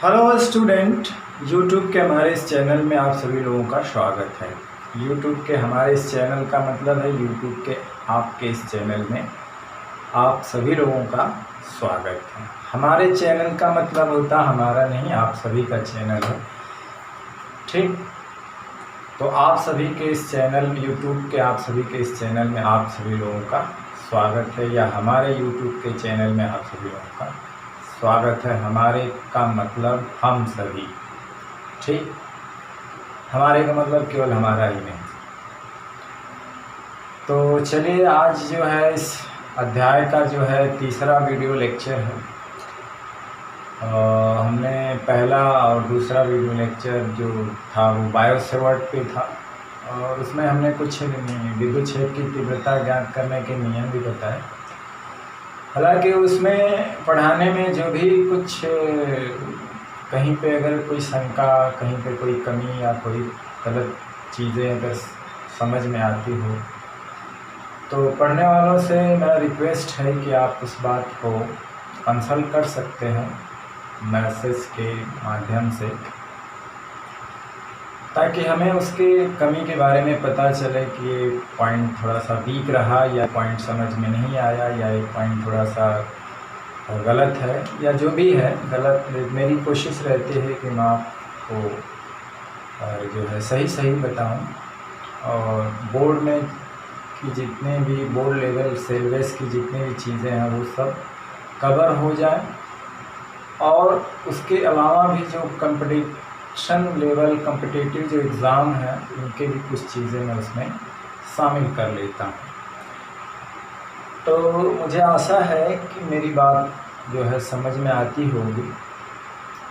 Hello student, YouTube के हमारे इस चैनल में आप सभी लोगों का स्वागत है। यूट्यूब के हमारे इस चैनल का मतलब है यूट्यूब के आपके इस चैनल में आप सभी लोगों का स्वागत है। हमारे चैनल का मतलब होता हमारा नहीं, आप सभी का चैनल है। ठीक, तो आप सभी के इस चैनल यूट्यूब के आप सभी के इस चैनल में आप सभी लोगों का स्वागत है, या हमारे यूट्यूब के चैनल में आप सभी लोगों का स्वागत है। हमारे का मतलब हम सभी। ठीक, हमारे का मतलब केवल हमारा ही नहीं। तो चलिए, आज जो है इस अध्याय का जो है तीसरा वीडियो लेक्चर है। हमने पहला और दूसरा वीडियो लेक्चर जो था वो बायोसेवर्ट पे था, और उसमें हमने कुछ विद्युत क्षेत्र की तीव्रता ज्ञात करने के नियम भी बताए। हालांकि उसमें पढ़ाने में जो भी कुछ कहीं पे अगर कोई शंका, कहीं पे कोई कमी या कोई गलत चीज़ें अगर समझ में आती हो तो पढ़ने वालों से मेरा रिक्वेस्ट है कि आप उस बात को कंसल्ट कर सकते हैं मैसेज के माध्यम से, ताकि हमें उसके कमी के बारे में पता चले कि ये पॉइंट थोड़ा सा वीक रहा, या पॉइंट समझ में नहीं आया, या ये पॉइंट थोड़ा सा गलत है, या जो भी है गलत। मेरी कोशिश रहती है कि मैं आपको जो है सही बताऊं, और बोर्ड में की जितने भी बोर्ड लेवल सिलेबस की जितनी भी चीज़ें हैं वो सब कवर हो जाए, और उसके अलावा भी जो लेवल कॉम्पिटिटिव जो एग्ज़ाम है उनके भी कुछ चीज़ें मैं उसमें शामिल कर लेता हूँ। तो मुझे आशा है कि मेरी बात जो है समझ में आती होगी।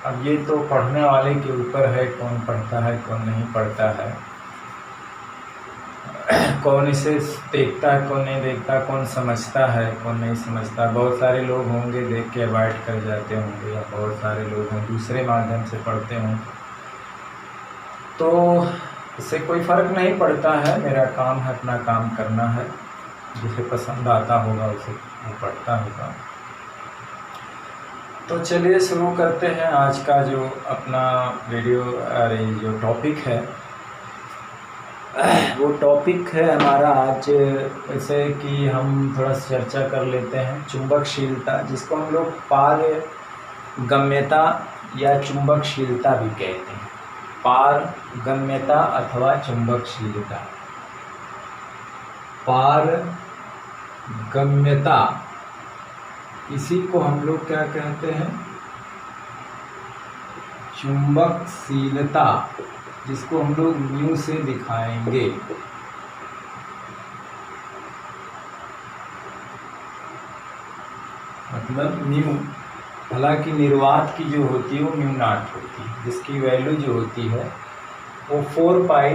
अब ये तो पढ़ने वाले के ऊपर है, कौन पढ़ता है कौन नहीं पढ़ता है, कौन इसे देखता है कौन नहीं देखता, कौन समझता है कौन नहीं समझता। बहुत सारे लोग होंगे देख के अवॉइड कर जाते होंगे, या बहुत सारे लोग हैं दूसरे माध्यम से पढ़ते होंगे, तो इससे कोई फ़र्क नहीं पड़ता है। मेरा काम है अपना काम करना है, जिसे पसंद आता होगा उसे वो पढ़ता होगा। तो चलिए शुरू करते हैं आज का जो अपना वीडियो, अरे जो टॉपिक है वो टॉपिक है हमारा आज, जैसे कि हम थोड़ा चर्चा कर लेते हैं चुंबकशीलता, जिसको हम लोग पारगम्यता या चुंबकशीलता भी कहते हैं। पारगम्यता अथवा चुंबकशीलता। पारगम्यता, इसी को हम लोग क्या कहते हैं, चुंबकशीलता, जिसको हम लोग म्यू से दिखाएंगे। मतलब म्यू, हालांकि निर्वात की जो होती है वो म्यू नॉट होती है, जिसकी वैल्यू जो होती है वो 4 पाई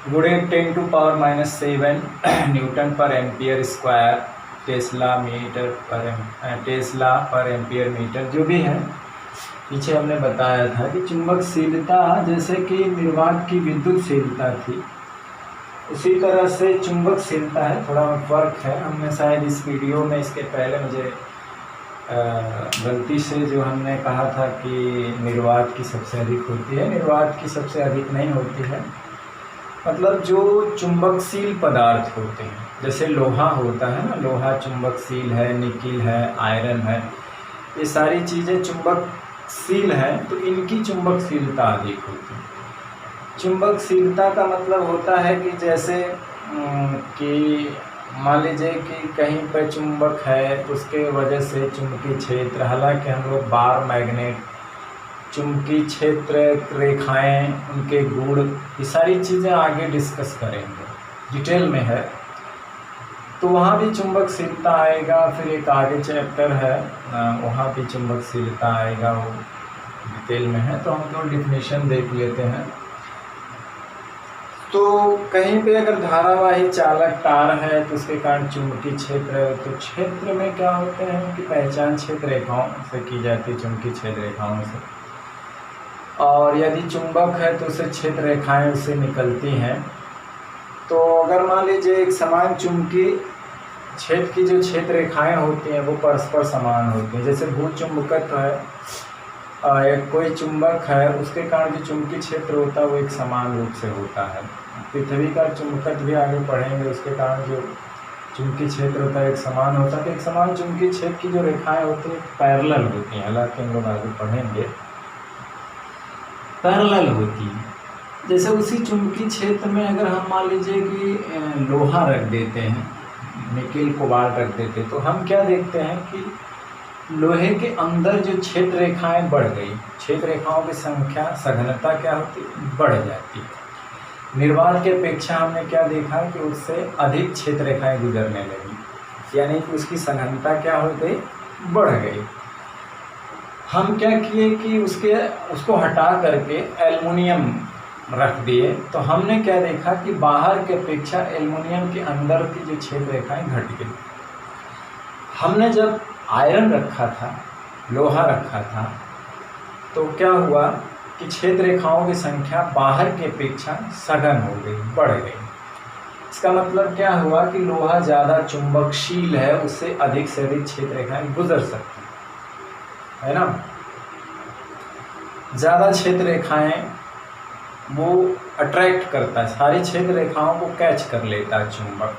गुणे 10⁻⁷ न्यूटन पर एम्पियर स्क्वायर टेस्ला पर एम्पियर मीटर जो भी है। पीछे हमने बताया था कि चुंबकशीलता जैसे कि निर्वात की विद्युतशीलता थी, उसी तरह से चुंबकशीलता है, थोड़ा फर्क है। हमने शायद इस वीडियो में इसके पहले मुझे गलती से जो हमने कहा था कि निर्वात की सबसे अधिक होती है, निर्वात की सबसे अधिक नहीं होती है। मतलब जो चुंबकशील पदार्थ होते हैं, जैसे लोहा होता है ना, लोहा चुंबकशील है, निकिल है, आयरन है, ये सारी चीज़ें चुंबकशील हैं, तो इनकी चुंबकशीलता अधिक होती है। चुंबकशीलता का मतलब होता है कि जैसे कि मान लीजिए कि कहीं पर चुंबक है तो उसके वजह से चुंबकीय क्षेत्र, हालांकि हम लोग बार मैग्नेट, चुंबकीय क्षेत्र, रेखाएं, उनके गुण, ये सारी चीज़ें आगे डिस्कस करेंगे, डिटेल में है, तो वहाँ भी चुंबकशीलता आएगा। फिर एक आगे चैप्टर है वहाँ भी चुंबकशीलता आएगा, वो डिटेल में है, तो हम लोग डिफिनेशन देख लेते हैं। तो कहीं पे अगर धारावाही चालक तार है तो उसके कारण चुंबकीय क्षेत्र, तो क्षेत्र में क्या होते हैं कि पहचान क्षेत्र रेखाओं से की जाती है, चुंबकीय क्षेत्र रेखाओं से, और यदि चुंबक है तो उसे क्षेत्र रेखाएं उससे निकलती हैं। तो अगर मान लीजिए एक समान चुंबकीय क्षेत्र की जो क्षेत्र रेखाएं होती हैं वो परस्पर समान होती हैं, जैसे भूचुंबकत्व है एक कोई चुंबक है, उसके कारण जो चुंबकीय क्षेत्र होता है वो एक समान रूप से होता है। पृथ्वी का चुंबकत्व भी आगे पढ़ेंगे, उसके कारण जो चुंबकीय क्षेत्र होता है एक समान होता है। तो एक समान चुंबकीय क्षेत्र की जो रेखाएं होती हैं पैरेलल होती हैं, हालांकि हम लोग आगे पढ़ेंगे, पैरेलल होती है। जैसे उसी चुंबकीय क्षेत्र में अगर हम मान लीजिए कि लोहा रख देते हैं, निकेल कोबाल्ट रख देते हैं, तो हम क्या देखते हैं कि लोहे के अंदर जो क्षेत्र रेखाएं बढ़ गई, क्षेत्र रेखाओं की संख्या सघनता क्या होती है, बढ़ जाती है। निर्वात की अपेक्षा हमने क्या देखा कि उससे अधिक क्षेत्र रेखाएं गुजरने लगी, यानी कि उसकी सघनता क्या हो गई, बढ़ गई। हम क्या किए कि उसको हटा करके एल्युमिनियम रख दिए, तो हमने क्या देखा कि बाहर की अपेक्षा एल्युमिनियम के अंदर की जो क्षेत्र रेखाएं घट गई। हमने जब आयरन रखा था, लोहा रखा था, तो क्या हुआ कि क्षेत्र रेखाओं की संख्या बाहर की अपेक्षा सघन हो गई, बढ़ गई। इसका मतलब क्या हुआ कि लोहा ज़्यादा चुंबकशील है, उससे अधिक से अधिक क्षेत्र रेखाएं गुजर सकती है ना। ज़्यादा क्षेत्र रेखाएं वो अट्रैक्ट करता है, सारी क्षेत्र रेखाओं को कैच कर लेता है चुंबक,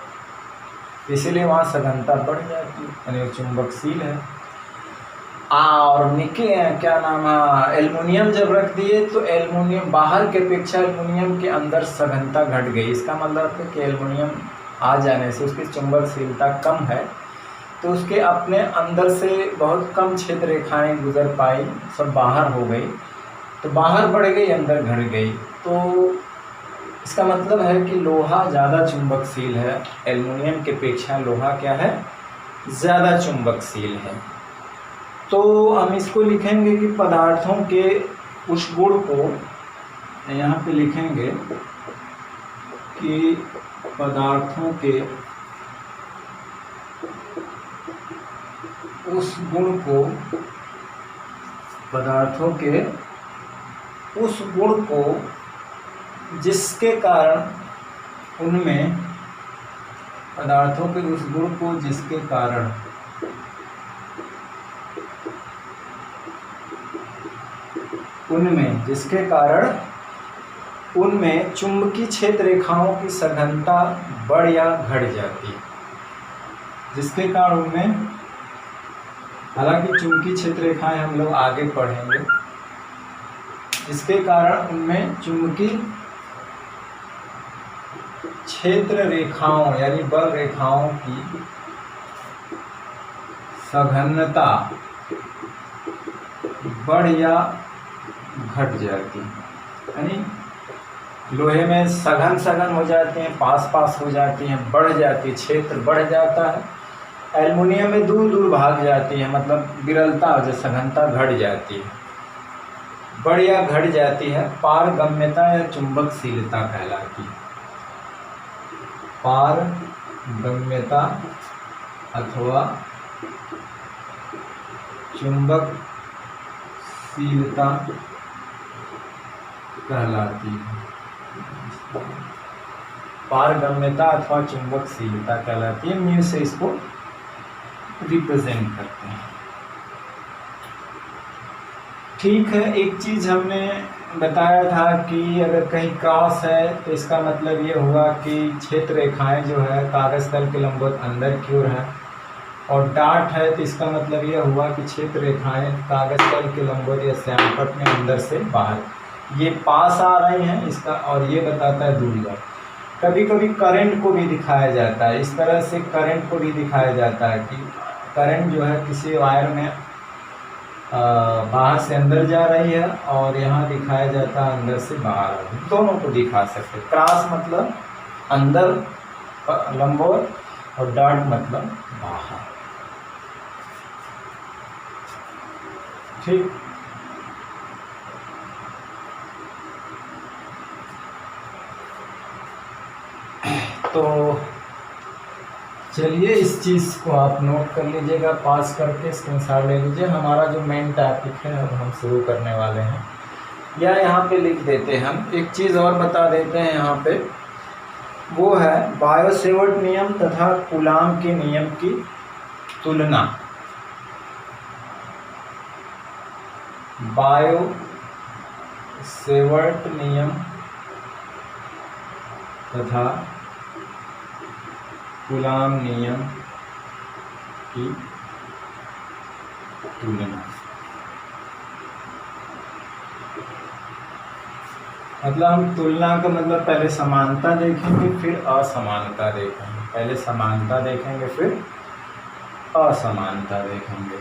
इसीलिए वहाँ सघनता बढ़ जाती है, यानी चुंबकशील है। और क्या नाम है, एल्युमिनियम जब रख दिए तो एल्युमिनियम बाहर की अपेक्षा एल्युमिनियम के अंदर सघनता घट गई। इसका मतलब है कि एल्युमिनियम आ जाने से उसकी चुंबकशीलता कम है, तो उसके अपने अंदर से बहुत कम क्षेत्र रेखाएं गुजर पाई, सब बाहर हो गई, तो बाहर बढ़ गई, अंदर घट गई। तो इसका मतलब है कि लोहा ज़्यादा चुंबकशील है, एल्युमिनियम की अपेक्षा लोहा क्या है, ज़्यादा चुंबकशील है। तो हम इसको लिखेंगे कि पदार्थों के उस गुण को, यहाँ पे लिखेंगे कि पदार्थों के उस गुण को, पदार्थों के उस गुण को जिसके कारण उनमें, पदार्थों के उस गुण को जिसके कारण उनमें, जिसके कारण उनमें चुंबकीय क्षेत्र रेखाओं की सघनता बढ़ या घट जाती है, जिसके कारण उनमें, हालांकि चुंबकीय क्षेत्र रेखाएं हम लोग आगे पढ़ेंगे, जिसके कारण उनमें चुंबकीय क्षेत्र रेखाओं यानी बल रेखाओं की सघनता बढ़ या घट जाती है। यानी लोहे में सघन हो जाते हैं, पास हो जाती हैं, बढ़ जाती है, क्षेत्र बढ़ जाता है। एल्युमिनियम में दूर भाग जाती है, मतलब विरलता हो जाए, सघनता घट जाती है, बढ़ या घट जाती है। पारगम्यता या चुंबकशीलता कहलाती है, पारगम्यता अथवा चुंबकशीलता कहलाती है, पारगम्यता अथवा चुंबकशीलता कहलाती है। म्यू से इसको रिप्रेजेंट करते हैं। ठीक है, एक चीज़ हमने बताया था कि अगर कहीं क्रॉस है तो इसका मतलब ये हुआ कि क्षेत्र रेखाएं जो है कागज तल के लंबवत अंदर की ओर है, और डाट है तो इसका मतलब ये हुआ कि क्षेत्र रेखाएं कागज तल के लंबवत या श्यामपट्ट में अंदर से बाहर, ये पास आ रही हैं इसका, और ये बताता है दूरी। कभी कभी करंट को भी दिखाया जाता है, इस तरह से करंट को भी दिखाया जाता है कि करंट जो है किसी वायर में बाहर से अंदर जा रही है, और यहाँ दिखाया जाता है अंदर से बाहर आ रही है, दोनों को दिखा सकते। क्रॉस मतलब अंदर लंबवत और डाट मतलब बाहर। ठीक, तो चलिए इस चीज़ को आप नोट कर लीजिएगा, पास करके स्क्रीनशॉट ले लीजिए। हमारा जो मेन टॉपिक है अब हम शुरू करने वाले हैं, या यहाँ पे लिख देते हैं हम। एक चीज़ और बता देते हैं यहाँ पे, वो है बायो-सेवर्ट नियम तथा कूलाम के नियम की तुलना। बायो-सेवर्ट नियम तथा कूलाम नियम की तुलना। मतलब हम तुलना का मतलब पहले समानता देखेंगे फिर असमानता देखेंगे, पहले समानता देखेंगे फिर असमानता देखेंगे।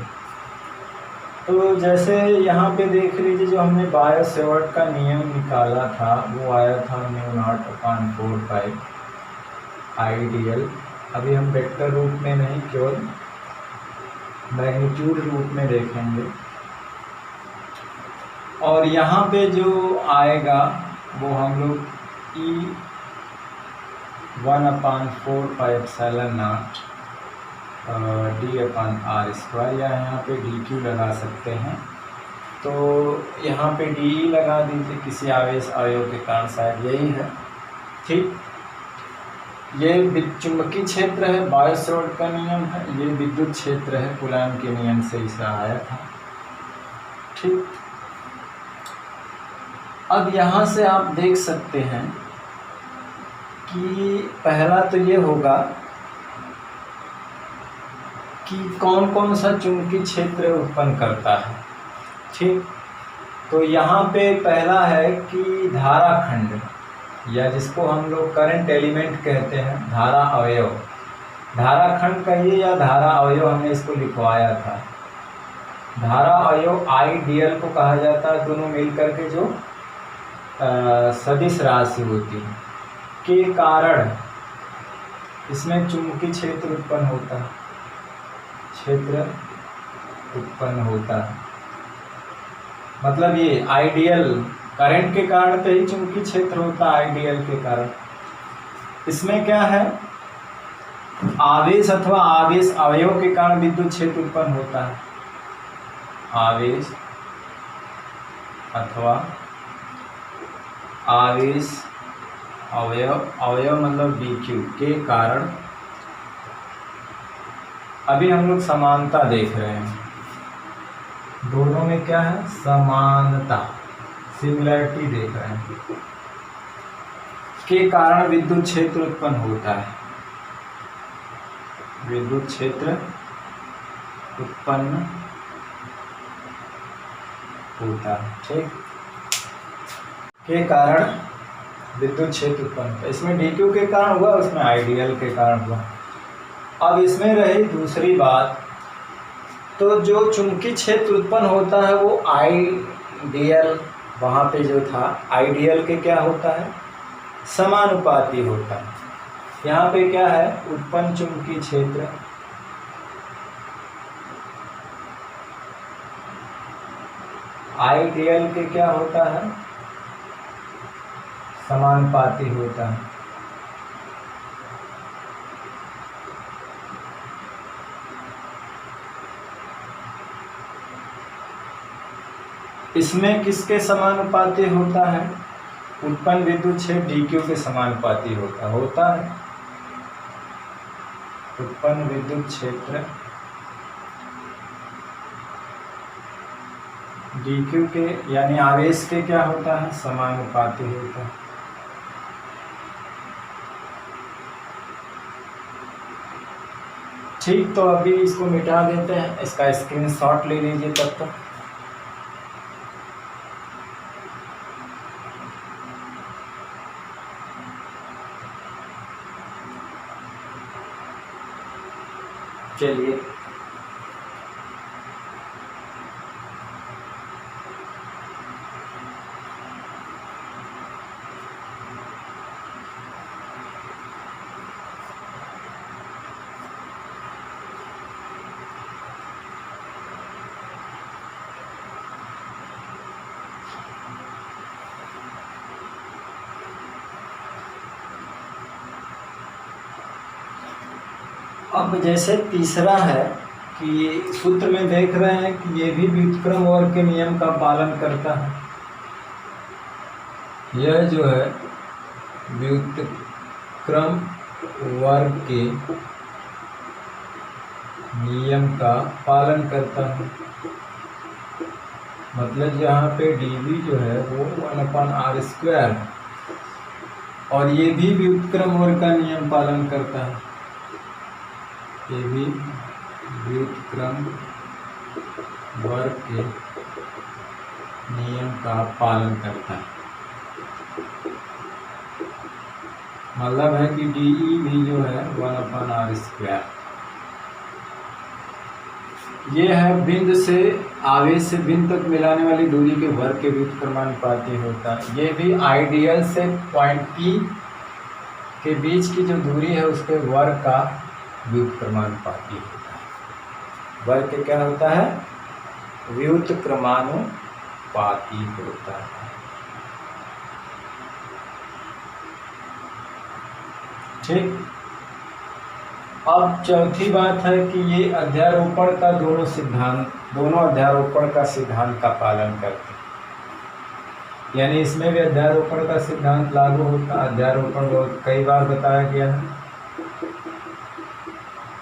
तो जैसे यहाँ पे देख लीजिए, जो हमने बायो-सेवर्ट का नियम निकाला था वो आया था μ0/4π आइडियल। अभी हम वेक्टर रूप में नहीं, केवल मैग्नीट्यूड रूप में देखेंगे। और यहाँ पे जो आएगा वो हम लोग E1/4πε0 d/r² या यहाँ पे dq लगा सकते हैं। तो यहाँ पे डी लगा दीजिए, किसी आवेश अवयव के कारण, शायद यही है। ठीक, ये चुंबकीय क्षेत्र है, बायो-सेवर्ट का नियम है। ये विद्युत क्षेत्र है, कूलाम के नियम से इसे आया था। ठीक, अब यहाँ से आप देख सकते हैं कि पहला तो ये होगा कि कौन कौन सा चुंबकीय क्षेत्र उत्पन्न करता है। ठीक, तो यहाँ पे पहला है कि धारा खंड, या जिसको हम लोग करंट एलिमेंट कहते हैं, धारा अवयव। धारा खंड कहिए या धारा अवयव, हमने इसको लिखवाया था। धारा अवयव आइडियल को कहा जाता है, दोनों मिलकर के जो सदिश राशि होती है के कारण इसमें चुंबकीय क्षेत्र उत्पन्न होता है, क्षेत्र उत्पन्न होता है। मतलब ये आइडियल करंट के कारण पे ही चुंबकीय क्षेत्र होता है, आइडियल के कारण। इसमें क्या है, आवेश अथवा आवेश अवयव के कारण विद्युत क्षेत्र उत्पन्न होता है। आवेश अथवा आवेश अवयव, अवयव मतलब dq के कारण। अभी हम लोग समानता देख रहे हैं, दोनों में क्या है, समानता, सिमिलरिटी देख रहे हैं। के कारण विद्युत क्षेत्र उत्पन्न होता है, विद्युत क्षेत्र उत्पन्न होता है। ठीक, के कारण विद्युत क्षेत्र उत्पन्न होता है। इसमें dq के कारण हुआ, उसमें आइडियल के कारण हुआ। अब इसमें रही दूसरी बात, तो जो चुंबकीय क्षेत्र उत्पन्न होता है वो आइडियल, वहाँ पे जो था आइडियल के क्या होता है, समानुपाती होता है। यहाँ पे क्या है, उत्पन्न चुंबकीय क्षेत्र आइडियल के क्या होता है, समानुपाती होता है। इसमें किसके समानुपाती होता है, उत्पन्न विद्युत क्षेत्र dq के समानुपाती होता है। उत्पन्न विद्युत क्षेत्र dq के यानी आवेश के क्या होता है, समानुपाती होता है। ठीक, तो अभी इसको मिटा देते हैं, इसका स्क्रीनशॉट ले लीजिए तब तक। चलिए, अब जैसे तीसरा है कि सूत्र में देख रहे हैं कि ये भी व्युत्क्रम वर्ग के नियम का पालन करता है। यह जो है व्युत्क्रम वर्ग के नियम का पालन करता है। मतलब यहाँ पे dv जो है वो 1/r², और ये भी व्युत्क्रम वर्ग का नियम पालन करता है, ये भी व्युत्क्रम वर्ग के नियम का पालन करता है। मतलब है कि डी भी जो है 1/r²। ये है बिंदु से आवेश से बिंदु तक मिलाने वाली दूरी के वर्ग के व्युत्क्रमानुपाती होता है। ये भी आइडियल से पॉइंट P के बीच की जो दूरी है उसके वर्ग का व्युत्क्रमानुपाती होता है। वर्ग के क्या होता है? व्युत्क्रमानुपाती होता है। ठीक। अब चौथी बात है कि ये अध्यारोपण का दोनों अध्यारोपण का सिद्धांत का पालन करते हैं। यानी इसमें भी अध्यारोपण का सिद्धांत लागू होता है। अध्यारोपण बहुत कई बार बताया गया है,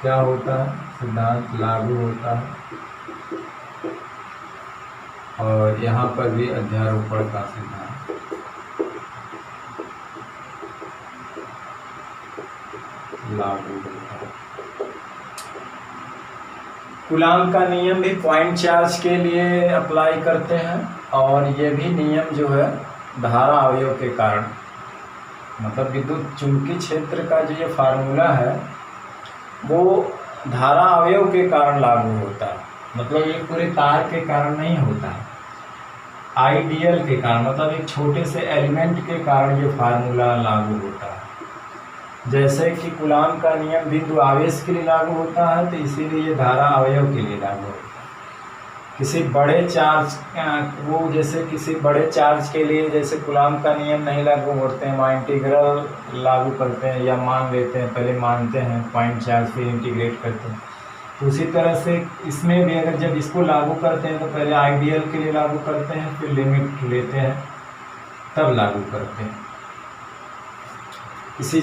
क्या होता है? सिद्धांत लागू होता है। और यहाँ पर भी अध्यारोपण का सिद्धांत लागू होता है। कूलाम का नियम भी पॉइंट चार्ज के लिए अप्लाई करते हैं, और ये भी नियम जो है धारा अवयव के कारण, मतलब विद्युत चुंबकीय क्षेत्र का जो ये फार्मूला है वो धारा अवयव के कारण लागू होता है। मतलब ये पूरे तार के कारण नहीं होता है, आइडियल के कारण, मतलब एक छोटे से एलिमेंट के कारण ये फार्मूला लागू होता है। जैसे कि कूलाम का नियम बिंदु आवेश के लिए लागू होता है, तो इसीलिए ये धारा अवयव के लिए लागू होता है। किसी बड़े चार्ज जैसे किसी बड़े चार्ज के लिए जैसे कूलाम का नियम नहीं लागू होते हैं, वहाँ इंटीग्रल लागू करते हैं या मान लेते हैं, पहले मानते हैं पॉइंट चार्ज फिर इंटीग्रेट करते हैं। तो उसी तरह से इसमें भी अगर जब इसको लागू करते हैं तो पहले आइडियल के लिए लागू करते हैं, फिर लिमिट लेते हैं, तब लागू करते हैं। किसी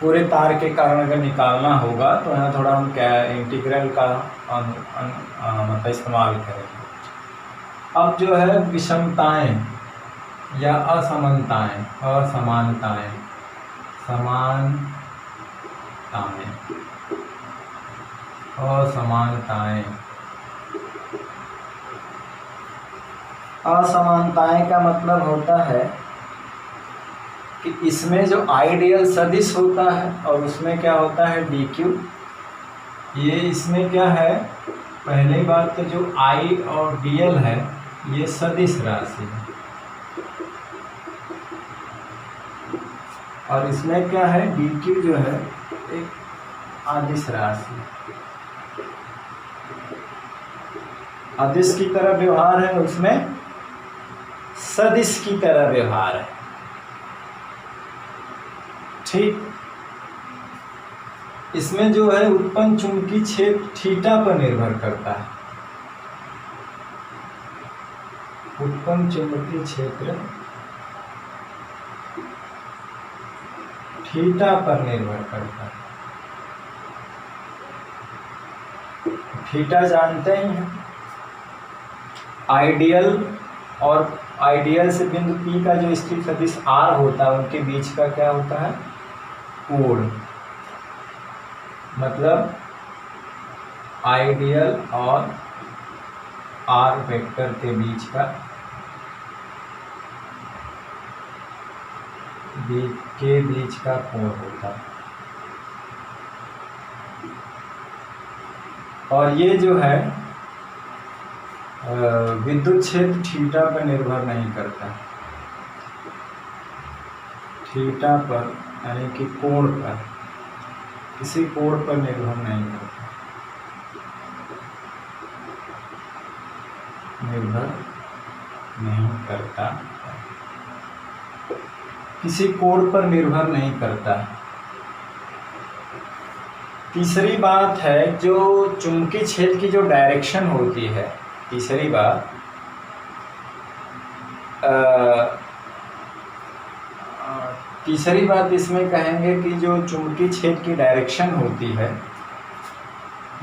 पूरे तार के कारण अगर निकालना होगा तो यहाँ थोड़ा हम क्या इंटीग्रल का मतलब इस्तेमाल करेंगे। अब जो है विषमताएं या असमानताएं, असमानताएं का मतलब होता है कि इसमें जो आइडियल सदिश होता है और उसमें क्या होता है dq। ये इसमें क्या है, पहली बात तो जो i और dl है ये सदिश राशि है, और इसमें क्या है dq जो है एक अदिश राशि, अदिश की तरह व्यवहार है, उसमें सदिश की तरह व्यवहार है। ठीक। इसमें जो है उत्पन्न चुंबकीय क्षेत्र थीटा पर निर्भर करता है। उत्पन्न चुंबकीय क्षेत्र थीटा पर निर्भर करता है। थीटा जानते ही हैं। आइडियल और आइडियल से बिंदु P का जो स्थित सदिश R होता है उनके बीच का क्या होता है? कोण। मतलब आइडियल और R वेक्टर के बीच का कोण होता है। और ये जो है विद्युत क्षेत्र थीटा पर निर्भर नहीं करता, थीटा पर यानी कि कोण पर, किसी कोण पर निर्भर नहीं करता, किसी कोण पर निर्भर नहीं करता। तीसरी बात है जो चुंबकीय क्षेत्र की जो डायरेक्शन होती है, तीसरी बात इसमें कहेंगे कि जो चुंबकीय क्षेत्र की डायरेक्शन होती है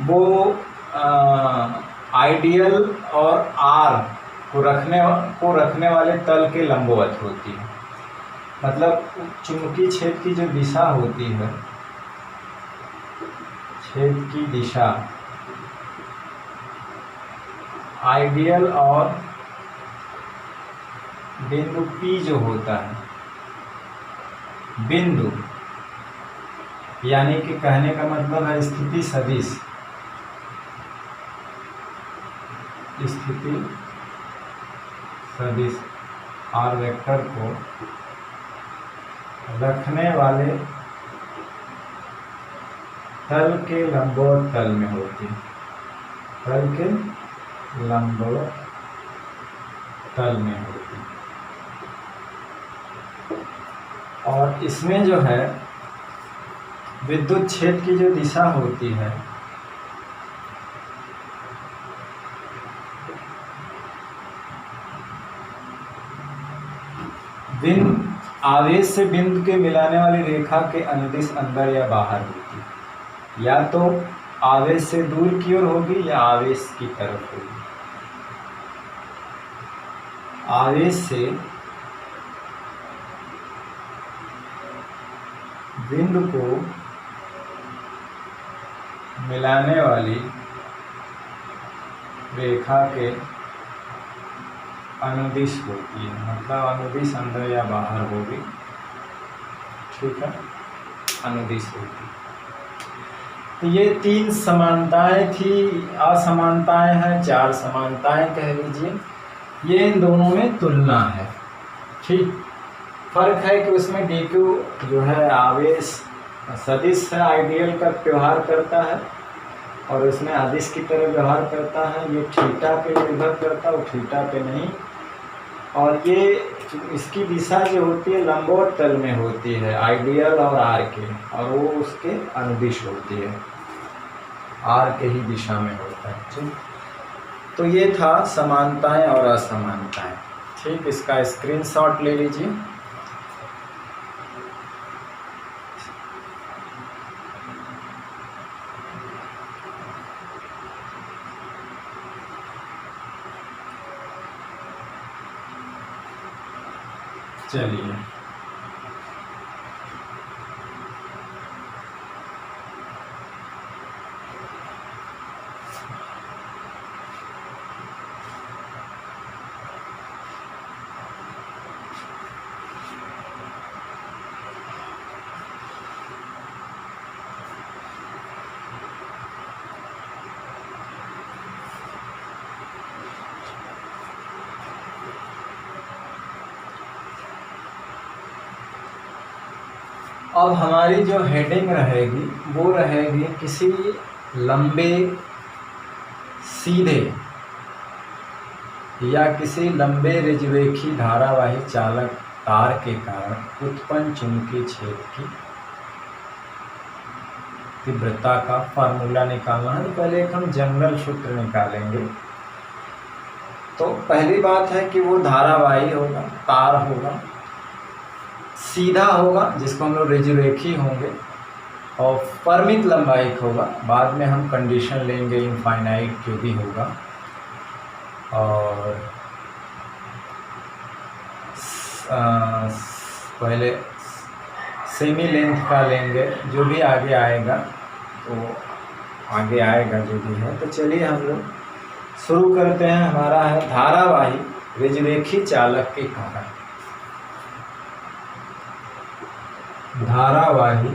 वो आइडियल और R को रखने वाले तल के लंबवत होती है। मतलब चुंबकीय छेद की जो दिशा होती है, छेद की दिशा आइडियल और बिंदु P जो होता है, बिंदु यानी कि कहने का मतलब है स्थिति सदिश, स्थिति सदिश आर वेक्टर को रखने वाले तल के लंबवत तल में होती है, तल के लंबवत तल में होती है। और इसमें जो है विद्युत क्षेत्र की जो दिशा होती है, बिंदु आवेश से बिंदु के मिलाने वाली रेखा के अनुदिश अंदर या बाहर होती है, या तो आवेश से दूर की ओर होगी या आवेश की तरफ होगी। आवेश से बिंदु को मिलाने वाली रेखा के अनुदिश होती है, मतलब अनुदिश अंदर या बाहर होगी, ठीक है, अनुदिश होगी। तो ये 3 समानताएं थी, असमानताएं हैं, 4 समानताएं कह लीजिए। ये इन दोनों में तुलना है, ठीक। फर्क है कि उसमें dq जो है आवेश सदिश है, आइडियल का व्यवहार करता है, और उसमें अदिश की तरह व्यवहार करता है। ये थीटा पे निर्भर करता है, वो थीटा पे नहीं। और ये इसकी दिशा जो होती है लंबवत तल में होती है, आइडियल और आर के, और वो उसके अनुदिश होती है, आर के ही दिशा में होता है, ठीक। तो ये था समानताएं और असमानताएं, ठीक। इसका स्क्रीनशॉट ले लीजिए। चलिए, अब हमारी जो हेडिंग रहेगी वो रहेगी किसी लंबे सीधे या किसी लंबे रिजरेखी धारावाही चालक तार के कारण उत्पन्न चुंबकीय क्षेत्र की तीव्रता का फार्मूला निकालना है। तो पहले एक हम जनरल सूत्र निकालेंगे। तो पहली बात है कि वो धारावाही होगा, तार होगा, सीधा होगा, जिसको हम लोग रिजरेखी होंगे, और परिमित लंबाई का होगा। बाद में हम कंडीशन लेंगे इनफाइनाइट जो भी होगा, और पहले सेमी लेंथ का लेंगे, जो भी आगे आएगा तो आगे आएगा जो भी है। तो चलिए हम लोग शुरू करते हैं। हमारा है धारावाही रिजरेखी चालक के कारण, धारावाही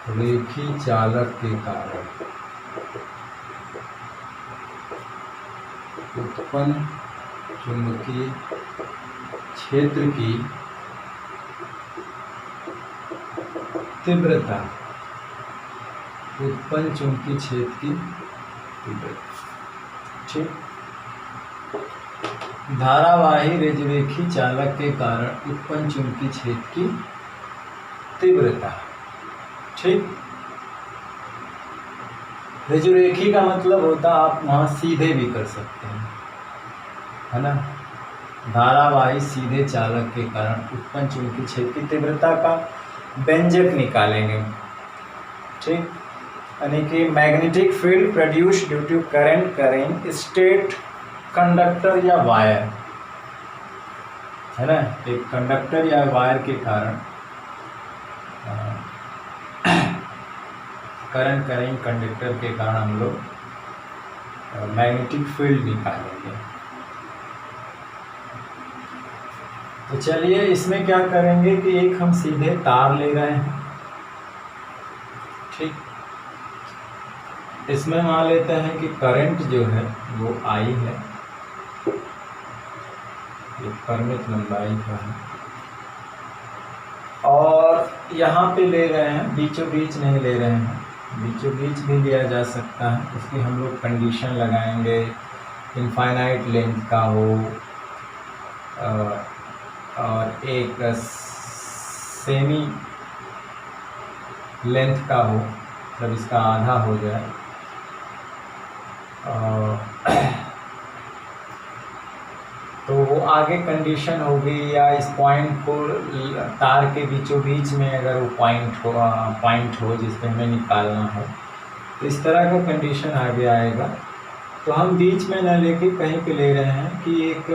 रिजरेखी चालक के कारण उत्पन्न चुंबकीय क्षेत्र की तीव्रता, उत्पन्न चुंबकीय क्षेत्र की तीव्रता, ठीक। धारावाही रिजरेखी चालक के कारण उत्पन्न चुंबकीय क्षेत्र की तीव्रता, ठीक। रिजरेखी का मतलब होता है आप वहाँ सीधे भी कर सकते हैं, है ना। धारावाही सीधे चालक के कारण उत्पन्न चुंबकीय क्षेत्र की तीव्रता का व्यंजक निकालेंगे। ठीक, यानी कि magnetic field produce due to current current straight conductor या वायर, है ना, एक कंडक्टर या वायर के कारण करंट करेंट कंडक्टर के कारण हम लोग मैग्नेटिक फील्ड निकालेंगे। तो चलिए इसमें क्या करेंगे कि एक हम सीधे तार ले रहे हैं। ठीक, इसमें मान लेते हैं कि करंट जो है वो I है, एक परिमित लंबाई का है, और यहाँ पे ले रहे हैं, बीचों बीच नहीं ले रहे हैं, बीचों बीच भी लिया जा सकता है। उसकी हम लोग कंडीशन लगाएंगे, इनफाइनाइट लेंथ का हो और एक सेमी लेंथ का हो, मतलब इसका आधा हो जाए। तो वो आगे कंडीशन होगी, या इस पॉइंट को तार के बीचों बीच में अगर वो पॉइंट हो जिस पे हमें निकालना है, तो इस तरह का कंडीशन आगे आएगा। तो हम बीच में न लेके कहीं पे ले रहे हैं कि एक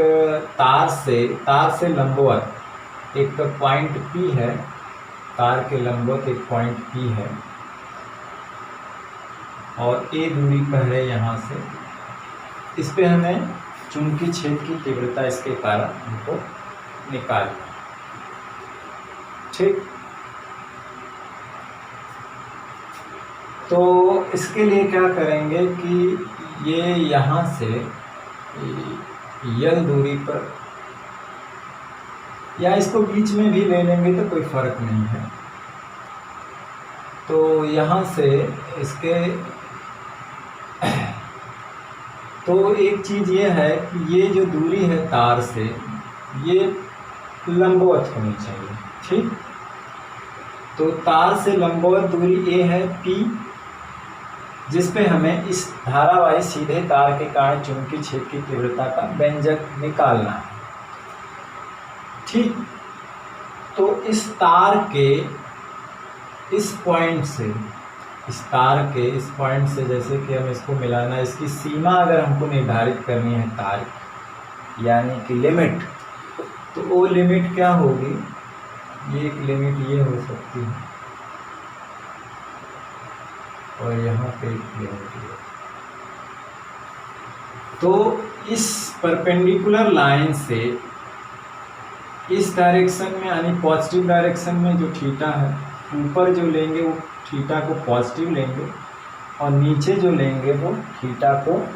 तार से लंबवत एक पॉइंट P है, तार के लंबवत एक पॉइंट P है और A दूरी पर है यहाँ से। इस पे हमें चुंबकीय क्षेत्र की तीव्रता इसके कारण हमको निकालना। ठीक, तो इसके लिए क्या करेंगे कि ये यहाँ से L दूरी पर, या इसको बीच में भी ले लेंगे तो कोई फर्क नहीं है। तो यहाँ से इसके तो एक चीज़ ये है कि ये जो दूरी है तार से, ये लंबवत होनी चाहिए। ठीक, तो तार से लंबवत दूरी A है P, जिस पे हमें इस धारावाही सीधे तार के कारण चुंबकीय क्षेत्र की तीव्रता का व्यंजक निकालना है। ठीक, तो इस तार के इस पॉइंट से, जैसे कि हम इसको मिलाना, इसकी सीमा अगर हमको निर्धारित करनी है तार, यानी कि लिमिट, तो वो लिमिट क्या होगी, ये एक लिमिट ये हो सकती है और यहाँ पे एक लिमिट है। तो इस परपेंडिकुलर लाइन से इस डायरेक्शन में, यानी पॉजिटिव डायरेक्शन में जो थीटा है, ऊपर जो लेंगे वो थीटा को पॉजिटिव लेंगे और नीचे जो लेंगे वो थीटा को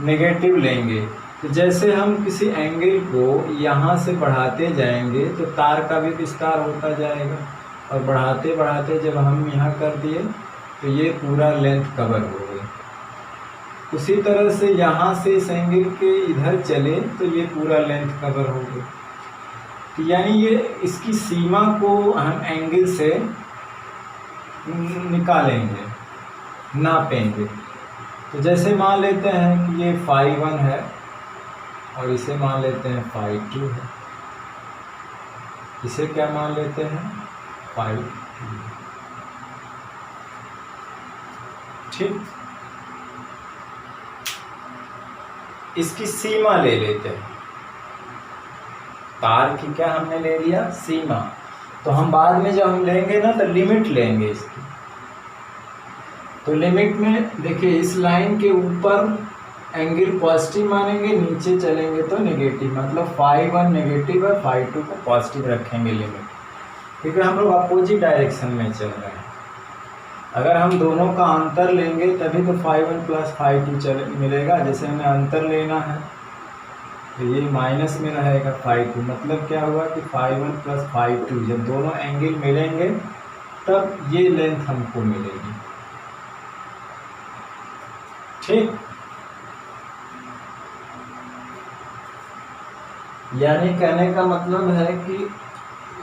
नेगेटिव लेंगे। तो जैसे हम किसी एंगल को यहाँ से बढ़ाते जाएंगे तो तार का भी विस्तार होता जाएगा, और बढ़ाते बढ़ाते जब हम यहाँ कर दिए तो ये पूरा लेंथ कवर हो गई। उसी तरह से यहाँ से इस एंगल के इधर चले तो ये पूरा लेंथ कवर हो गई। तो यानी ये इसकी सीमा को हम एंगल से निकालेंगे, नापेंगे। तो जैसे मान लेते हैं कि ये φ1 है और इसे मान लेते हैं φ2 है, इसे क्या मान लेते हैं φ2। ठीक, इसकी सीमा ले लेते हैं, तार की क्या हमने ले लिया, सीमा। तो हम बाद में जब हम लेंगे ना तो लिमिट लेंगे इसकी। तो लिमिट में देखिए, इस लाइन के ऊपर एंगल पॉजिटिव मानेंगे, नीचे चलेंगे तो नेगेटिव, मतलब φ1 नेगेटिव है, φ2 को पॉजिटिव रखेंगे लिमिट, क्योंकि हम लोग अपोजिट डायरेक्शन में चल रहे हैं। अगर हम दोनों का अंतर लेंगे तभी तो φ1 प्लस φ2 मिलेगा। जैसे हमें अंतर लेना है तो ये माइनस में रहेगा φ2, मतलब क्या हुआ कि φ1 प्लस φ2, जब दोनों एंगल मिलेंगे तब ये लेंथ हमको मिलेगी। ठीक, यानी कहने का मतलब है कि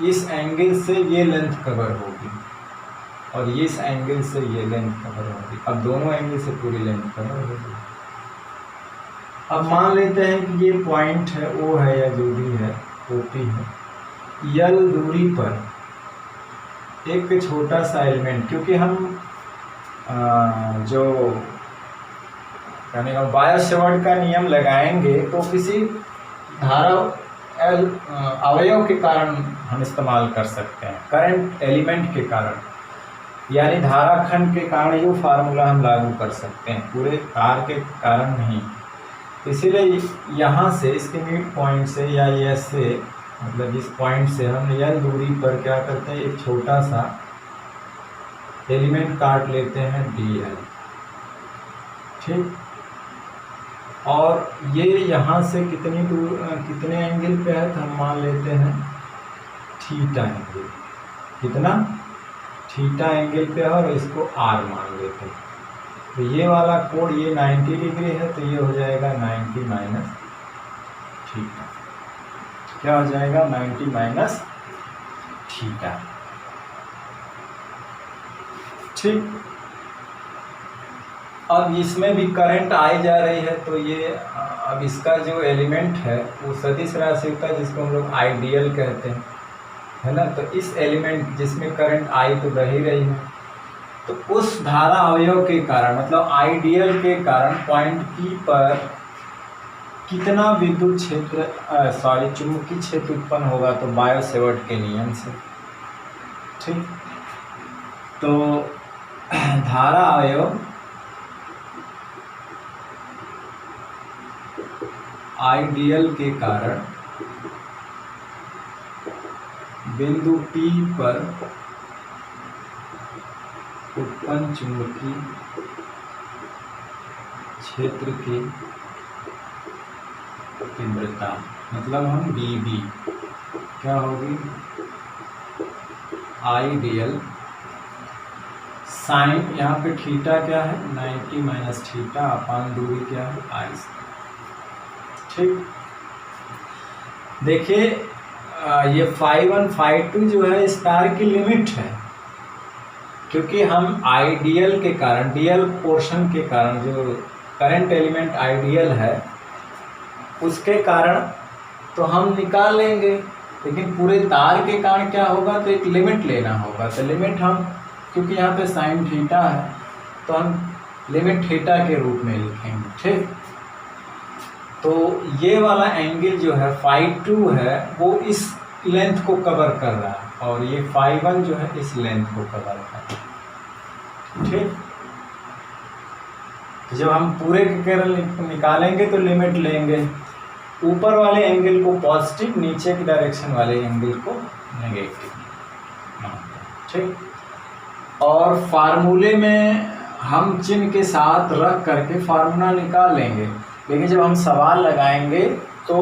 इस एंगल से ये लेंथ कवर होगी और इस एंगल से ये लेंथ कवर होगी। अब दोनों एंगल से पूरी लेंथ कवर होगी। अब मान लेते हैं कि ये पॉइंट है, ओ है या जो भी है, ओपी है, यल दूरी पर एक छोटा सा एलिमेंट, क्योंकि हम जो कहने का बायो सेवर्ट का नियम लगाएंगे तो किसी धारा अवयव के कारण हम इस्तेमाल कर सकते हैं, करंट एलिमेंट के कारण, यानी धारा खंड के कारण ये फार्मूला हम लागू कर सकते हैं, पूरे तार के कारण नहीं। इसीलिए यहाँ से इसके मिड पॉइंट से या एस से, मतलब इस पॉइंट से हम एल दूरी पर क्या करते हैं, एक छोटा सा एलिमेंट काट लेते हैं डी एल, ठीक। और ये यहाँ से कितनी दूर, कितने एंगल पे है, तो हम मान लेते हैं थीटा एंगल, कितना थीटा एंगल पे है, और इसको आर मान लेते हैं। तो ये वाला कोण ये 90 डिग्री है, तो ये हो जाएगा 90 माइनस थीटा, क्या हो जाएगा 90 माइनस थीटा, ठीक। अब इसमें भी करंट आई जा रही है, तो ये अब इसका जो एलिमेंट है वो सदिश राशि होता है, जिसको हम लोग आइडियल कहते हैं, है ना। तो इस एलिमेंट जिसमें करंट आई तो बह ही रही है, तो उस धारा अवयव के कारण, मतलब आइडियल के कारण पॉइंट पी पर कितना विद्युत क्षेत्र चुंबकीय क्षेत्र उत्पन्न होगा, तो बायो सेवर्ट के नियम से, ठीक। तो धारा अवयव आइडियल के कारण बिंदु P पर उत्पन्न चुंबकीय क्षेत्र की तीव्रता, मतलब हम dB क्या होगी, आइडियल साइन, यहाँ पे थीटा क्या है 90 माइनस थीटा अपान दूरी क्या है आई, ठीक। देखिए ये φ1 φ2 जो है इस तार की लिमिट है, क्योंकि हम आइडियल के कारण, डीएल पोर्शन के कारण, जो करंट एलिमेंट आइडियल है उसके कारण तो हम निकाल लेंगे, लेकिन पूरे तार के कारण क्या होगा, तो एक लिमिट लेना होगा। तो लिमिट हम, क्योंकि यहाँ पे साइन थीटा है, तो हम लिमिट थीटा के रूप में लिखेंगे, ठीक। तो ये वाला एंगल जो है φ2 है वो इस लेंथ को कवर कर रहा है, और ये φ1 जो है इस लेंथ को कवर कर रहा है, ठीक। जब हम पूरे के केवल निकालेंगे तो लिमिट लेंगे, ऊपर वाले एंगल को पॉजिटिव, नीचे की डायरेक्शन वाले एंगल को नेगेटिव, ठीक। और फार्मूले में हम चिन्ह के साथ रख करके फार्मूला निकाल लेंगे, लेकिन जब हम सवाल लगाएंगे तो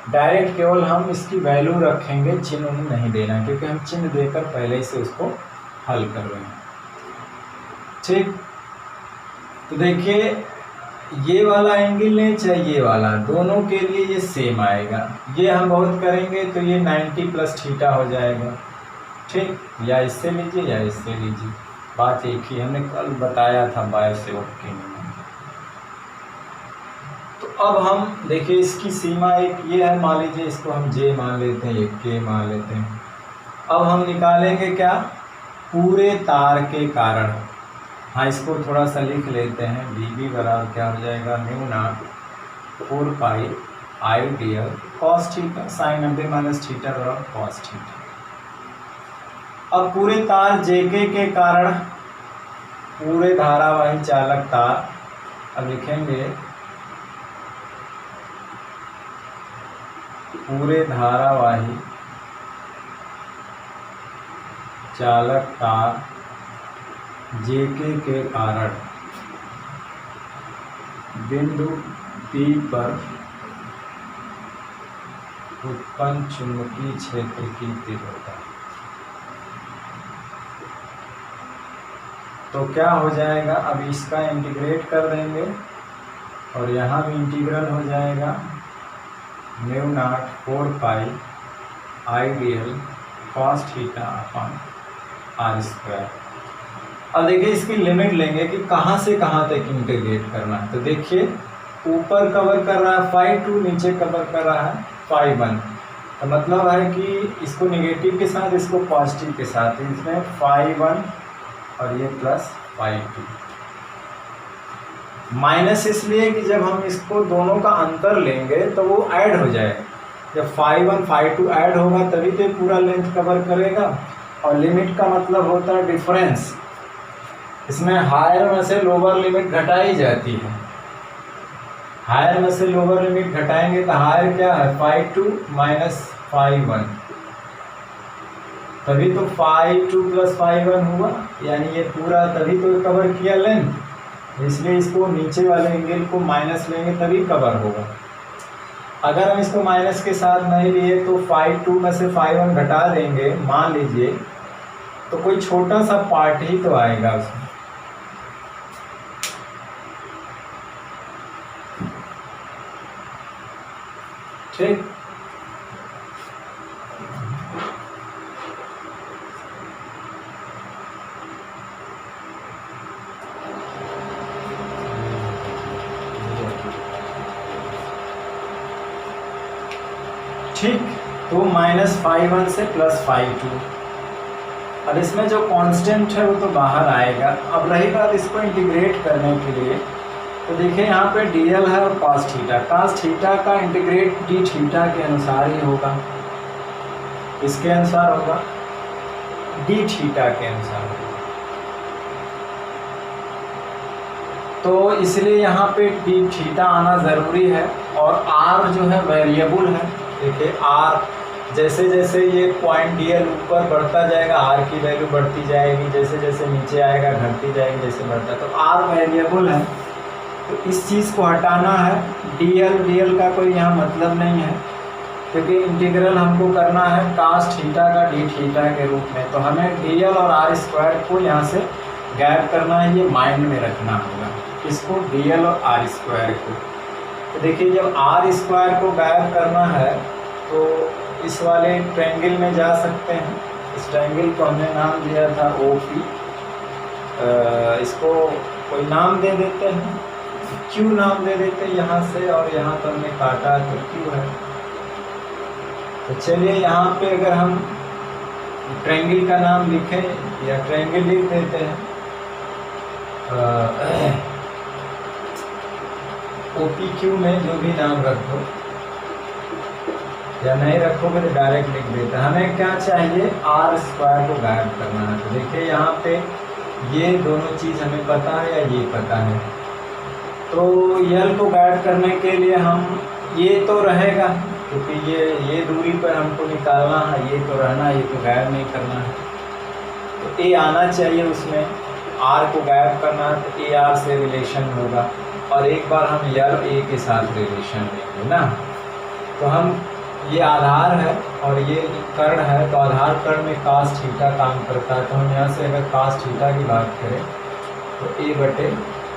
डायरेक्ट केवल हम इसकी वैल्यू रखेंगे, चिन्ह उन्हें नहीं देना, क्योंकि हम चिन्ह देकर पहले से उसको हल कर रहे हैं, ठीक। तो देखिए ये वाला एंगल नहीं चाहे ये वाला, दोनों के लिए ये सेम आएगा। ये हम बहुत करेंगे तो ये 90 प्लस थीटा हो जाएगा, ठीक। या इससे लीजिए या इससे लीजिए, बात एक ही, हमने कल बताया था बायो सेवर्ट के नियम। तो अब हम देखिए इसकी सीमा एक ये है, मान लीजिए इसको हम जे मान लेते हैं, एक के मान लेते हैं। अब हम निकालेंगे क्या, पूरे तार के कारण। हाँ, इसको थोड़ा सा लिख लेते हैं, dB बराबर क्या हो जाएगा, mu naught 4 pi I D L cos theta sine 90 minus theta बराबर कॉस थीटा। अब पूरे तार जेके के कारण पूरे धारावाही चालक तार, अब लिखेंगे पूरे धारावाही चालक तार जेके के कारण बिंदु P पर उत्पन्न चुंबकीय क्षेत्र की तीव्रता। तो क्या हो जाएगा, अब इसका इंटीग्रेट कर देंगे और यहाँ भी इंटीग्रल हो जाएगा, mu naught 4 pi I D L cos theta upon R square. अब देखिए इसकी लिमिट लेंगे कि कहाँ से कहाँ तक इंटीग्रेट करना है। तो देखिए ऊपर कवर कर रहा है φ2, नीचे कवर कर रहा है φ1, तो मतलब है कि इसको नेगेटिव के साथ, इसको पॉजिटिव के साथ, इसमें फाई 1 और ये प्लस फाई 2। माइनस इसलिए कि जब हम इसको दोनों का अंतर लेंगे तो वो ऐड हो जाए। जब फाई 1 फाई 2 ऐड होगा तभी तो पूरा लेंथ कवर करेगा। और लिमिट का मतलब होता है डिफरेंस। इसमें हायर में से लोअर लिमिट घटाई जाती है। हायर में से लोअर लिमिट घटाएंगे तो हायर क्या है, फाई 2 माइनस फाई 1, तभी तो फाई 2 प्लस फाई 1 हुआ, यानी ये पूरा तभी तो कवर किया लेंथ। इसलिए इसको नीचे वाले एंगल को माइनस लेंगे तभी कवर होगा। अगर हम इसको माइनस के साथ नहीं लिए तो फाई 2 में से फाई 1 घटा देंगे मान लीजिए, तो कोई छोटा सा पार्ट ही तो आएगा उसमें। ठीक, ठीक। तो माइनस फाई 1 से प्लस फाई 2। अब इसमें जो कांस्टेंट है वो तो बाहर आएगा। अब रही बात इसको इंटीग्रेट करने के लिए, तो देखिए यहाँ पे dl है और cos थीटा। cos थीटा का इंटीग्रेट d थीटा के अनुसार ही होगा। इसके अनुसार होगा, d थीटा के अनुसार। तो इसलिए यहाँ पे d थीटा आना ज़रूरी है। और r जो है वेरिएबल है। देखिए r जैसे जैसे ये पॉइंट dl ऊपर बढ़ता जाएगा r की वैल्यू बढ़ती जाएगी, जैसे जैसे नीचे आएगा घटती जाएगी जैसे बढ़ता। तो r वेरिएबल है, तो इस चीज़ को हटाना है। dl का कोई यहाँ मतलब नहीं है, क्योंकि इंटीग्रल हमको करना है cos थीटा का d थीटा के रूप में। तो हमें dl और r स्क्वायर को यहाँ से गायब करना है, ये माइंड में रखना होगा। इसको dl और r स्क्वायर को। तो देखिए जब r स्क्वायर को गायब करना है तो इस वाले ट्रायंगल में जा सकते हैं। इस ट्रायंगल को हमने नाम दिया था OP। इसको कोई नाम दे देते हैं, Q नाम दे देते हैं यहाँ से, और यहाँ तो हमने काटा तो Q है। तो चलिए यहाँ पे अगर हम ट्रायंगल का नाम लिखें या ट्रायंगल लिख देते हैं, OPQ में जो भी नाम रखो, या नहीं रखोगे तो डायरेक्ट लिख देते हैं। हमें क्या चाहिए, r स्क्वायर को गायब करना है। तो देखिए यहाँ पे ये दोनों चीज़ हमें पता है या ये पता है। तो यल को गायब करने के लिए हम, ये तो रहेगा क्योंकि ये दूरी पर हमको निकालना है, ये तो रहना, ये तो गायब नहीं करना है। तो ए आना चाहिए उसमें, r को गायब करना है तो ए आर से रिलेशन होगा। और एक बार हम यल ए के साथ रिलेशन लेंगे ना, तो हम, ये आधार है और ये कर्ण है, तो आधार कर्ण में cos थीटा काम करता है। तो हम यहाँ से अगर cos थीटा की बात करें तो a/r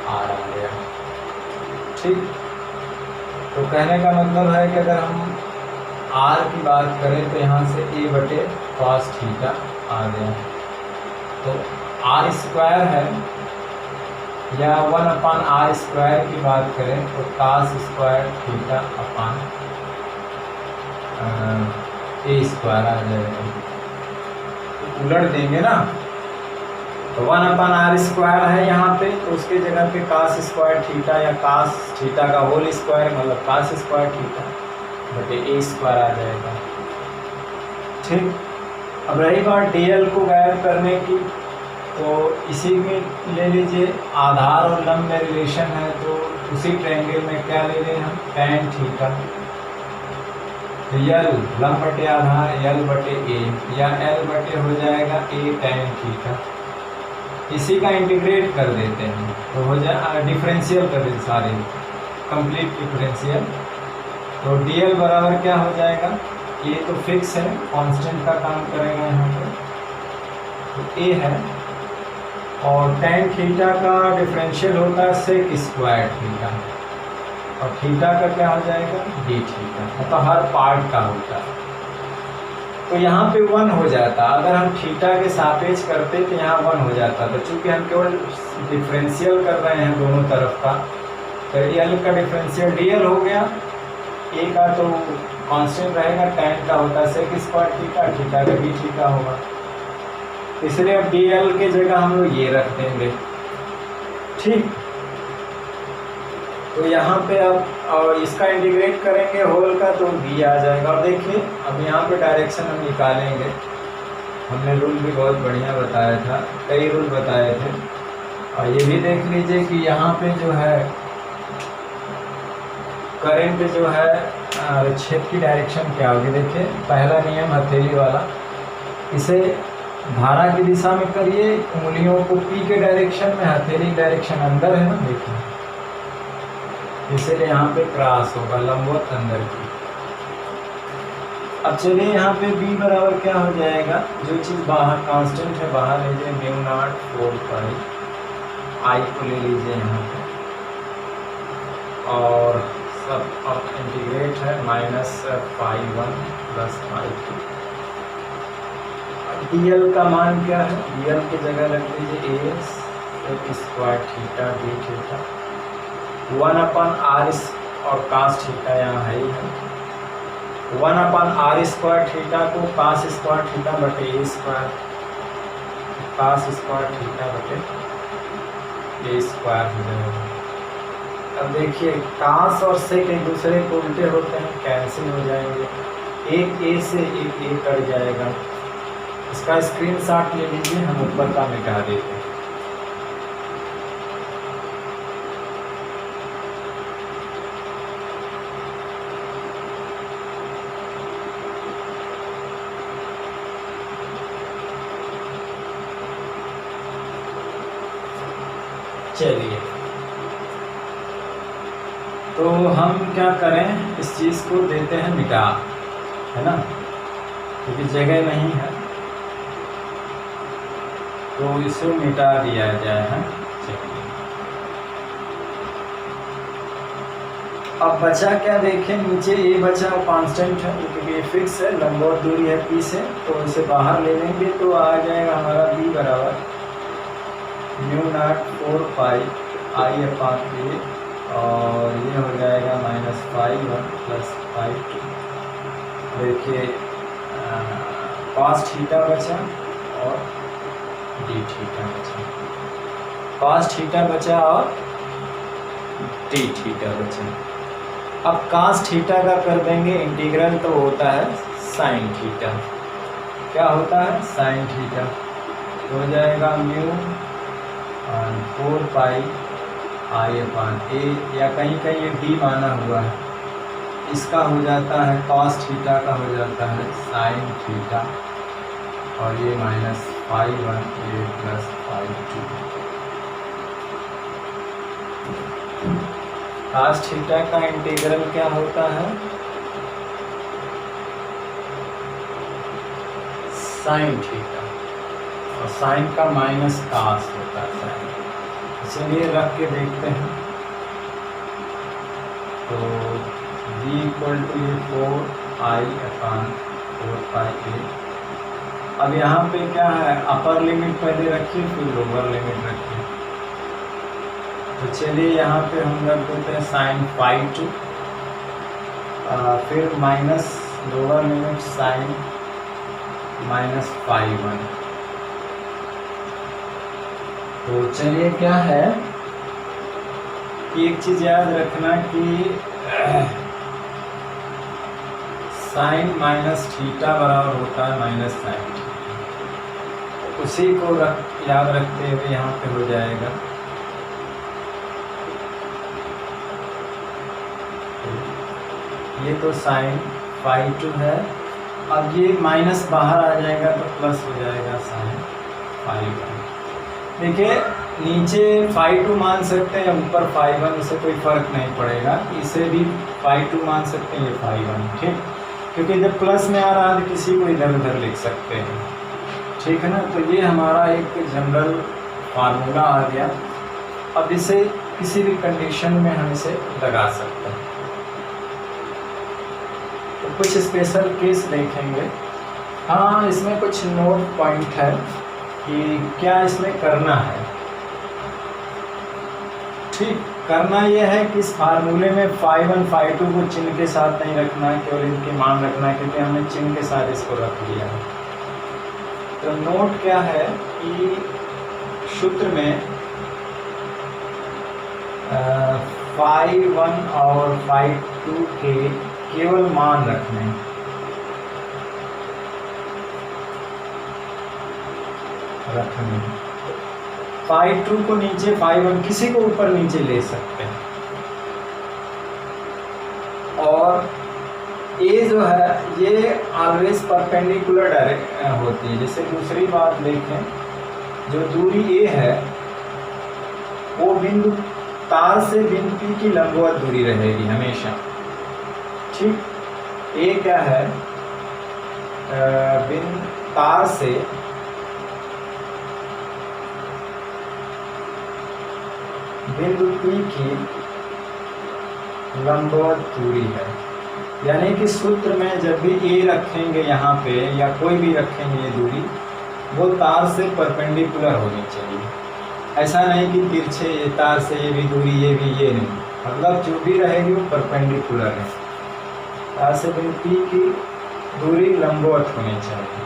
आ गया। ठीक, तो कहने का मतलब है कि अगर हम r की बात करें तो यहाँ से a/cos थीटा आ गया। तो r स्क्वायर है, या 1/r स्क्वायर की बात करें तो cos square theta upon a square आ जाएगा। उलट देंगे ना, तो 1/r स्क्वायर है यहाँ पे, तो उसके जगह पे cos स्क्वायर थीटा या cos थीटा का होल स्क्वायर मतलब cos स्क्वायर थीटा बटे a स्क्वायर आ जाएगा। ठीक, अब रही बात dl को गायब करने की, तो इसी में ले लीजिए आधार और लंब में रिलेशन है, तो उसी ट्रायंगल में क्या ले लें हम, tan थीटा। तो यल लंब बटे आधार यल बटे ए, या एल बटे हो जाएगा ए tan थीटा। इसी का इंटीग्रेट कर देते हैं तो हो जाए, डिफरेंशियल कर देते सारे, कंप्लीट डिफरेंशियल। तो dl बराबर क्या हो जाएगा, ये तो फिक्स है, कांस्टेंट का काम करेगा यहाँ पर, तो a है। और tan थीटा का डिफरेंशियल होता है sec स्क्वायर थीटा, और थीटा का क्या हो जाएगा, d थीटा, मतलब हर पार्ट का होता है। तो यहाँ पे 1 हो जाता, अगर हम थीटा के सापेक्ष करते तो यहाँ 1 हो जाता। तो चूँकि हम केवल डिफरेंशियल कर रहे हैं दोनों तरफ का, तो एल का डिफरेंशियल dl हो गया, ए का तो कांस्टेंट रहेगा tan का होता है sec स्क्वायर थीटा, थीटा का भी थीटा होगा, इसलिए अब dl के जगह हम लोग ये रख देंगे। ठीक, तो यहाँ पे अब और इसका इंटीग्रेट करेंगे होल का तो b आ जाएगा। और देखिए अब यहाँ पे डायरेक्शन हम निकालेंगे, हमने रूल भी बहुत बढ़िया बताया था, कई रूल बताए थे। और ये भी देख लीजिए कि यहाँ पे जो है करंट जो है छेद की डायरेक्शन क्या होगी। देखिए पहला नियम हथेली वाला, इसे धारा की दिशा में करिए, उंगलियों को P के डायरेक्शन में, हथेली डायरेक्शन अंदर है ना, देखिए इसीलिए यहाँ पे क्रॉस होगा लंबवत अंदर की। अब चलिए यहाँ पे B बराबर क्या हो जाएगा, जो चीज़ बाहर कांस्टेंट है बाहर लीजिए, म्यू नॉट 4 पाई, I को ले लीजिए यहाँ पे, और सब अब इंटीग्रेट है -φ1 + φ2। dl का मान क्या है, dl की जगह रख दीजिए a sec square theta d theta 1/r और cos थीटा यहाँ है ही है, 1/r स्क्वायर थीटा को cos स्क्वायर थीटा बटे a square, cos square theta बटे a स्क्वायर हो जाएगा। अब देखिए cos और sec एक दूसरे को उल्टे होते हैं, कैंसिल हो जाएंगे, एक a से एक a कट जाएगा। इसका स्क्रीनशॉट ले लीजिए, हम ऊपर का मिटा देते हैं। चलिए तो हम क्या करें, इस चीज़ को देते हैं मिटा, है ना, क्योंकि जगह नहीं है तो इसे मिटा दिया जाए है। चलिए अब बचा क्या देखें, नीचे a बचा कांस्टेंट है क्योंकि ये फिक्स है, लंबवत दूरी है P से, तो इसे बाहर ले लेंगे तो आ जाएगा हमारा B बराबर म्यू नॉट 4 पाई I/A, और ये हो जाएगा -φ1 + φ2। देखिए cos थीटा बचा और d थीटा बचा, cos थीटा बचा और d थीटा बचा। अब cos थीटा का कर देंगे इंटीग्रल, तो होता है sin थीटा। क्या होता है, sin थीटा हो जाएगा म्यू 4 पाई I/A, या कहीं कहीं ये d माना हुआ है, इसका हो जाता है cos थीटा का हो जाता है sin थीटा, और ये -φ1 + φ2। cos थीटा का इंटीग्रल क्या होता है, sin थीटा, और sin का माइनस cos होता है sin। चलिए रख के देखते हैं, तो b = 4I/4 पाई a। अब यहाँ पे क्या है, अपर लिमिट पहले रखिए फिर लोअर लिमिट रखिए, तो चलिए यहाँ पे हम रख देते हैं sin φ2, फिर माइनस लोअर लिमिट sin -φ1। तो चलिए क्या है कि एक चीज़ याद रखना कि sin -θ बराबर होता है -sin θ, उसी को याद रखते हुए यहाँ पे हो जाएगा ये तो sin φ2 है। अब ये माइनस बाहर आ जाएगा तो प्लस हो जाएगा sin φ1। देखिए नीचे φ2 मान सकते हैं, ऊपर φ1, इससे कोई फर्क नहीं पड़ेगा, इसे भी φ2 मान सकते हैं, ये φ1, ठीक, क्योंकि जब प्लस में आ रहा है तो किसी को इधर उधर लिख सकते हैं, ठीक है ना। तो ये हमारा एक जनरल फार्मूला आ गया। अब इसे किसी भी कंडीशन में हम इसे लगा सकते हैं। तो कुछ स्पेशल केस देखेंगे। हाँ, इसमें कुछ नोट पॉइंट है कि क्या इसमें करना है, ठीक। करना यह है कि इस फार्मूले में φ1 φ2 को चिन्ह के साथ नहीं रखना है, केवल इनके मान रखना है, क्योंकि हमने चिन्ह के साथ इसको रख लिया है। तो नोट क्या है कि सूत्र में φ1 और φ2 के केवल मान रखने हैं। φ2 को नीचे, φ1 किसी को ऊपर नीचे ले सकते हैं। और ए जो है ये ऑलवेज परपेंडिकुलर डायरेक्ट होती है। जैसे दूसरी बात देखें, जो दूरी ए है वो बिंदु तार से बिंदु पी की लंबवत दूरी रहेगी हमेशा, ठीक। ए क्या है, बिंदु तार से बिंदु पी की लंबवत दूरी है। यानी कि सूत्र में जब भी ए रखेंगे यहाँ पे या कोई भी रखेंगे ये दूरी, वो तार से परपेंडिकुलर होनी चाहिए। ऐसा नहीं कि तिरछे ये तार से ये भी दूरी, ये भी, ये नहीं, मतलब जो भी रहेगी वो परपेंडिकुलर है। तार से बिंदु पी की दूरी लंबवत होनी चाहिए।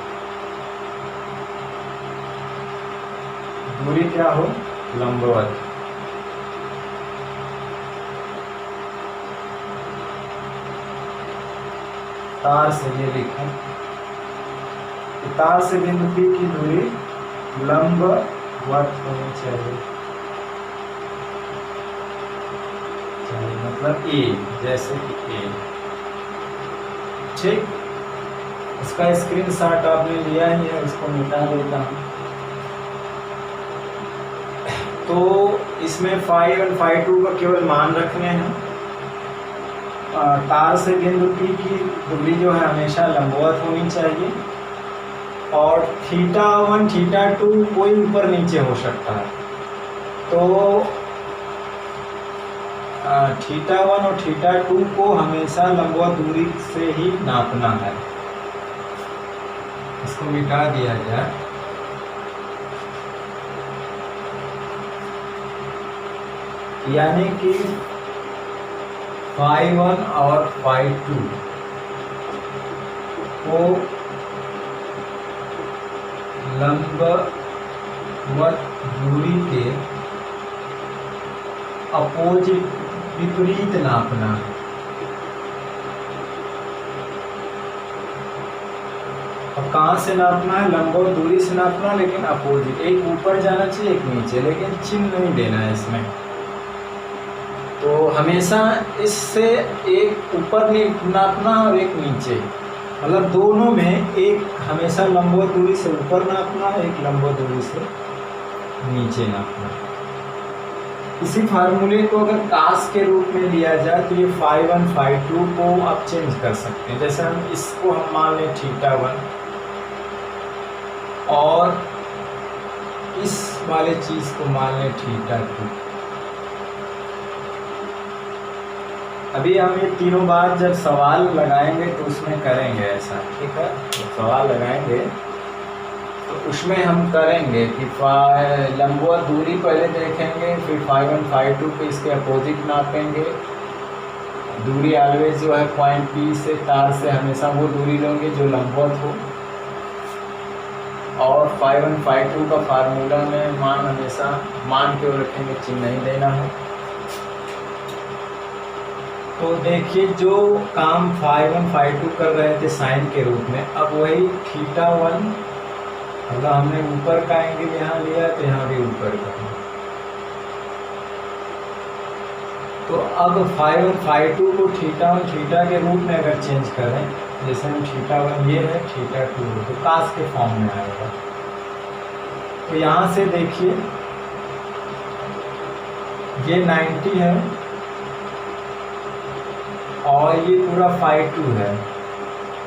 दूरी क्या हो, लंबवत। तार से ये लिखें, तार से बिंदु पी की दूरी लंबवत होनी चाहिए, मतलब ए, जैसे कि ए, ठीक। इसका स्क्रीनशॉट आपने लिया ही है, उसको मिटा देता हूँ। तो इसमें φ1 φ2 का केवल मान रखने हैं। तार से बिंदु पी की दूरी जो है हमेशा लंबवत होनी चाहिए। और θ1 θ2 कोई ऊपर नीचे हो सकता है, तो θ1 और θ2 को हमेशा लंबवत दूरी से ही नापना है। इसको मिटा दिया जाए। यानी कि φ1 और φ2 को लंबवत दूरी के अपोजिट, विपरीत नापना है। अब कहाँ से नापना है, लंबवत दूरी से नापना, लेकिन अपोजिट, एक ऊपर जाना चाहिए एक नीचे, लेकिन चिन्ह नहीं देना है इसमें। तो हमेशा इससे एक ऊपर नापना और एक नीचे, मतलब दोनों में एक हमेशा लंबवत दूरी से ऊपर नापना, एक लंबवत दूरी से नीचे नापना। इसी फार्मूले को अगर कास के रूप में लिया जाए तो ये φ1 φ2 को आप चेंज कर सकते हैं। जैसे हम इसको हम मान लें θ1 और इस वाले चीज़ को मान लें θ2। अभी हम ये तीनों बार जब सवाल लगाएंगे तो उसमें करेंगे ऐसा, ठीक है। तो सवाल लगाएंगे तो उसमें हम करेंगे कि लंबवत दूरी पहले देखेंगे, फिर φ1 φ2 पे इसके अपोजिट नापेंगे। दूरी ऑलवेज जो है पॉइंट पी से तार से हमेशा वो दूरी लेंगे जो लंबवत हो। और φ1 φ2 का फार्मूला में मान हमेशा मान के रखेंगे, चिन्ह नहीं देना है। तो देखिए जो काम φ1 φ2 कर रहे थे साइन के रूप में, अब वही θ1, मतलब हमने ऊपर का एंगल यहाँ लिया तो यहाँ भी ऊपर का। तो अब φ1 φ2 को θ1 θ के रूप में अगर चेंज करें, जैसे हम θ1 ये है, θ2 तो कास के फॉर्म में आएगा। तो यहाँ से देखिए ये 90 है और ये पूरा φ2 है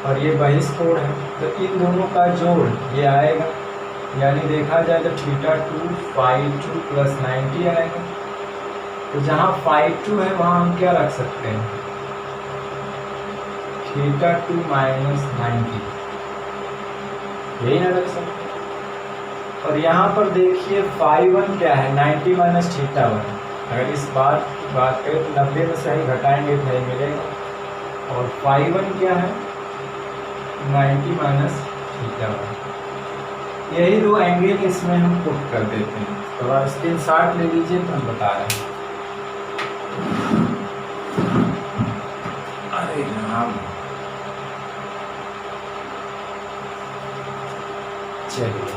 और ये बहिष्कोण है, तो इन दोनों का जोड़ ये आएगा। यानी देखा जाए तो θ2 φ2 प्लस 90 आएगा। तो जहाँ φ2 है वहाँ हम क्या रख सकते हैं, θ2 माइनस 90, यही ना रख सकते। और यहाँ पर देखिए φ1 क्या है, 90 माइनस θ1, अगर इस बात की बात करें तो 90 में से ही घटाएंगे तो यही मिलेगा। और फाई 1 क्या है, 90 माइनस थीटा 1। यही दो एंगल इसमें हम पुट कर देते हैं। तो आप स्क्रीनशॉट ले लीजिए तो हम बता रहे हैं। अरे राम, चलिए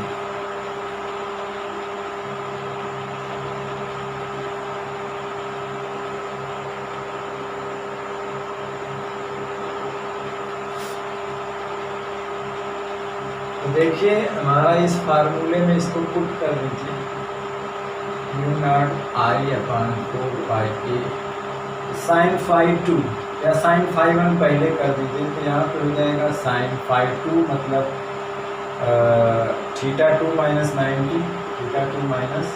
तो देखिए हमारा इस फार्मूले में इसको पुट कर दीजिए, μ0I/4 साइन फाई 2 या साइन फाई 1 पहले कर दीजिए। तो यहाँ पे हो जाएगा साइन फाई 2 मतलब theta 2 minus 90, theta 2 minus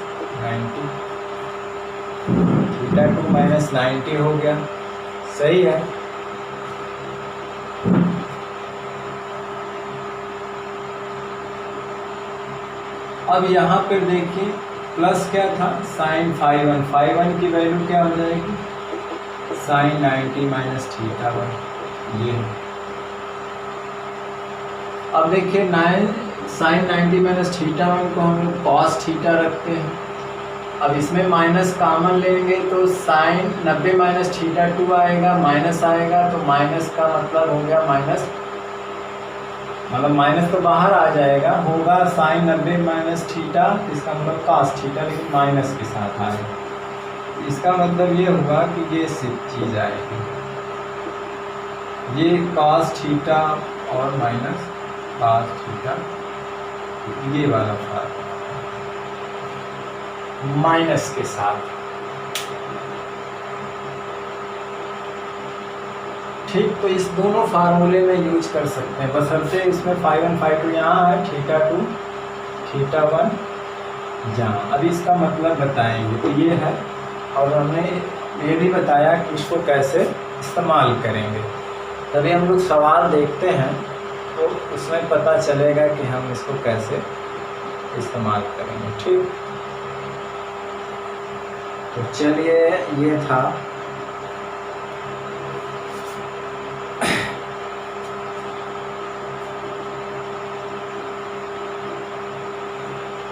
90, theta 2 minus 90 हो गया। सही है। अब यहाँ पर देखिए प्लस क्या था, साइन फाई 1, फाई 1 की वैल्यू क्या हो जाएगी, साइन 90 माइनस थीटा 1 ये। अब देखिए साइन 90 माइनस थीटा 1 को हम लोग कॉस थीटा रखते हैं। अब इसमें माइनस कॉमन लेंगे तो साइन 90 माइनस थीटा 2 आएगा, माइनस आएगा तो माइनस का मतलब हो गया माइनस, मतलब माइनस तो बाहर आ जाएगा, होगा साइन 90 माइनस थीटा, इसका मतलब कॉस थीटा लेकिन माइनस के साथ आएगा। इसका मतलब ये हुआ कि ये चीज़ आएगी, ये कॉस थीटा और माइनस कॉस थीटा, ये वाला फार्मूला माइनस के साथ। ठीक, तो इस दोनों फार्मूले में यूज कर सकते हैं, बशर्ते इसमें फाई 1 फाई 2 यहाँ है, थीटा 2 थीटा 1 जहाँ। अब इसका मतलब बताएंगे तो ये है, और हमने ये भी बताया कि इसको कैसे इस्तेमाल करेंगे। तभी हम लोग सवाल देखते हैं तो उसमें पता चलेगा कि हम इसको कैसे इस्तेमाल करेंगे। ठीक, तो चलिए ये था।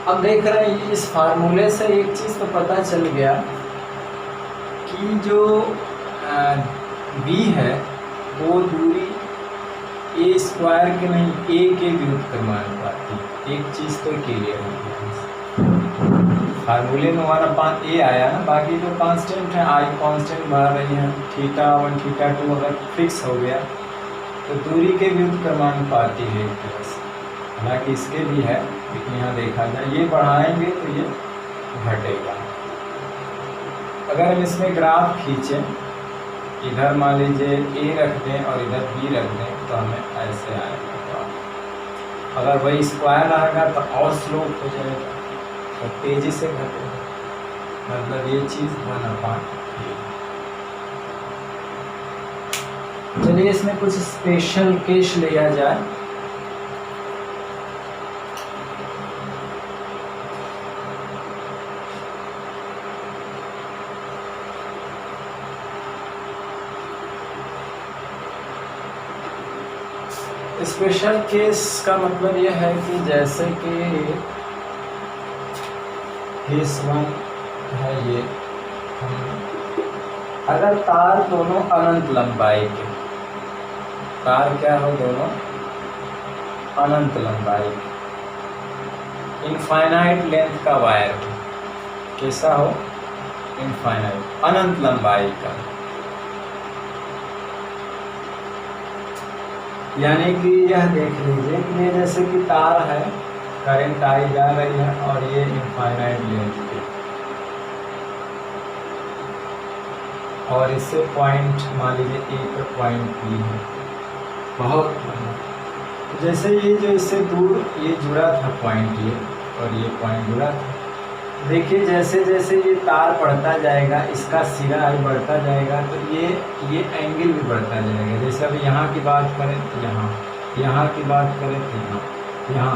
अब देख रहे हैं इस फार्मूले से एक चीज़ तो पता चल गया कि जो b है वो दूरी a स्क्वायर के नहीं a के व्युत्क्रमानुपाती। एक चीज़ तो क्लियर है, फार्मूले में हमारा 5a आया ना, बाकी जो कांस्टेंट है i कांस्टेंट बढ़ रही है, थीटा 1 थीटा 2 अगर फिक्स हो गया तो दूरी के व्युत्क्रमानुपाती है एक तरह से। हालांकि इसके भी है लेकिन यहाँ देखा जाए ये बढ़ाएंगे तो ये घटेगा। अगर हम इसमें ग्राफ खींचें, इधर मान लीजिए a रख दें और इधर b रख दें तो हमें ऐसे आएगा। अगर वही स्क्वायर आएगा तो और स्लोप हो जाएगा तो तेज़ी से घटेगा, मतलब ये चीज़ 1/a। चलिए इसमें कुछ स्पेशल केस लिया जाए। स्पेशल केस का मतलब यह है कि जैसे कि केस 1 है ये, अगर तार दोनों अनंत लंबाई के, तार क्या हो, दोनों अनंत लंबाई, इनफाइनाइट लेंथ का वायर हो, कैसा हो, इनफाइनाइट अनंत लंबाई का, यानी कि यह देख लीजिए कि ये जैसे कि तार है, करंट आई जा रही है और ये इनफाइनाइट लेंथ पे, और इससे पॉइंट मान लीजिए ए पे पॉइंट बी है, बहुत जैसे ये जो इससे दूर ये जुड़ा था पॉइंट, ये और ये पॉइंट जुड़ा था। देखिए जैसे जैसे ये तार बढ़ता जाएगा, इसका सिरा ही बढ़ता जाएगा तो ये एंगल भी बढ़ता जाएगा। जैसे अभी यहाँ की बात करें तो यहाँ की बात करें तो यहाँ,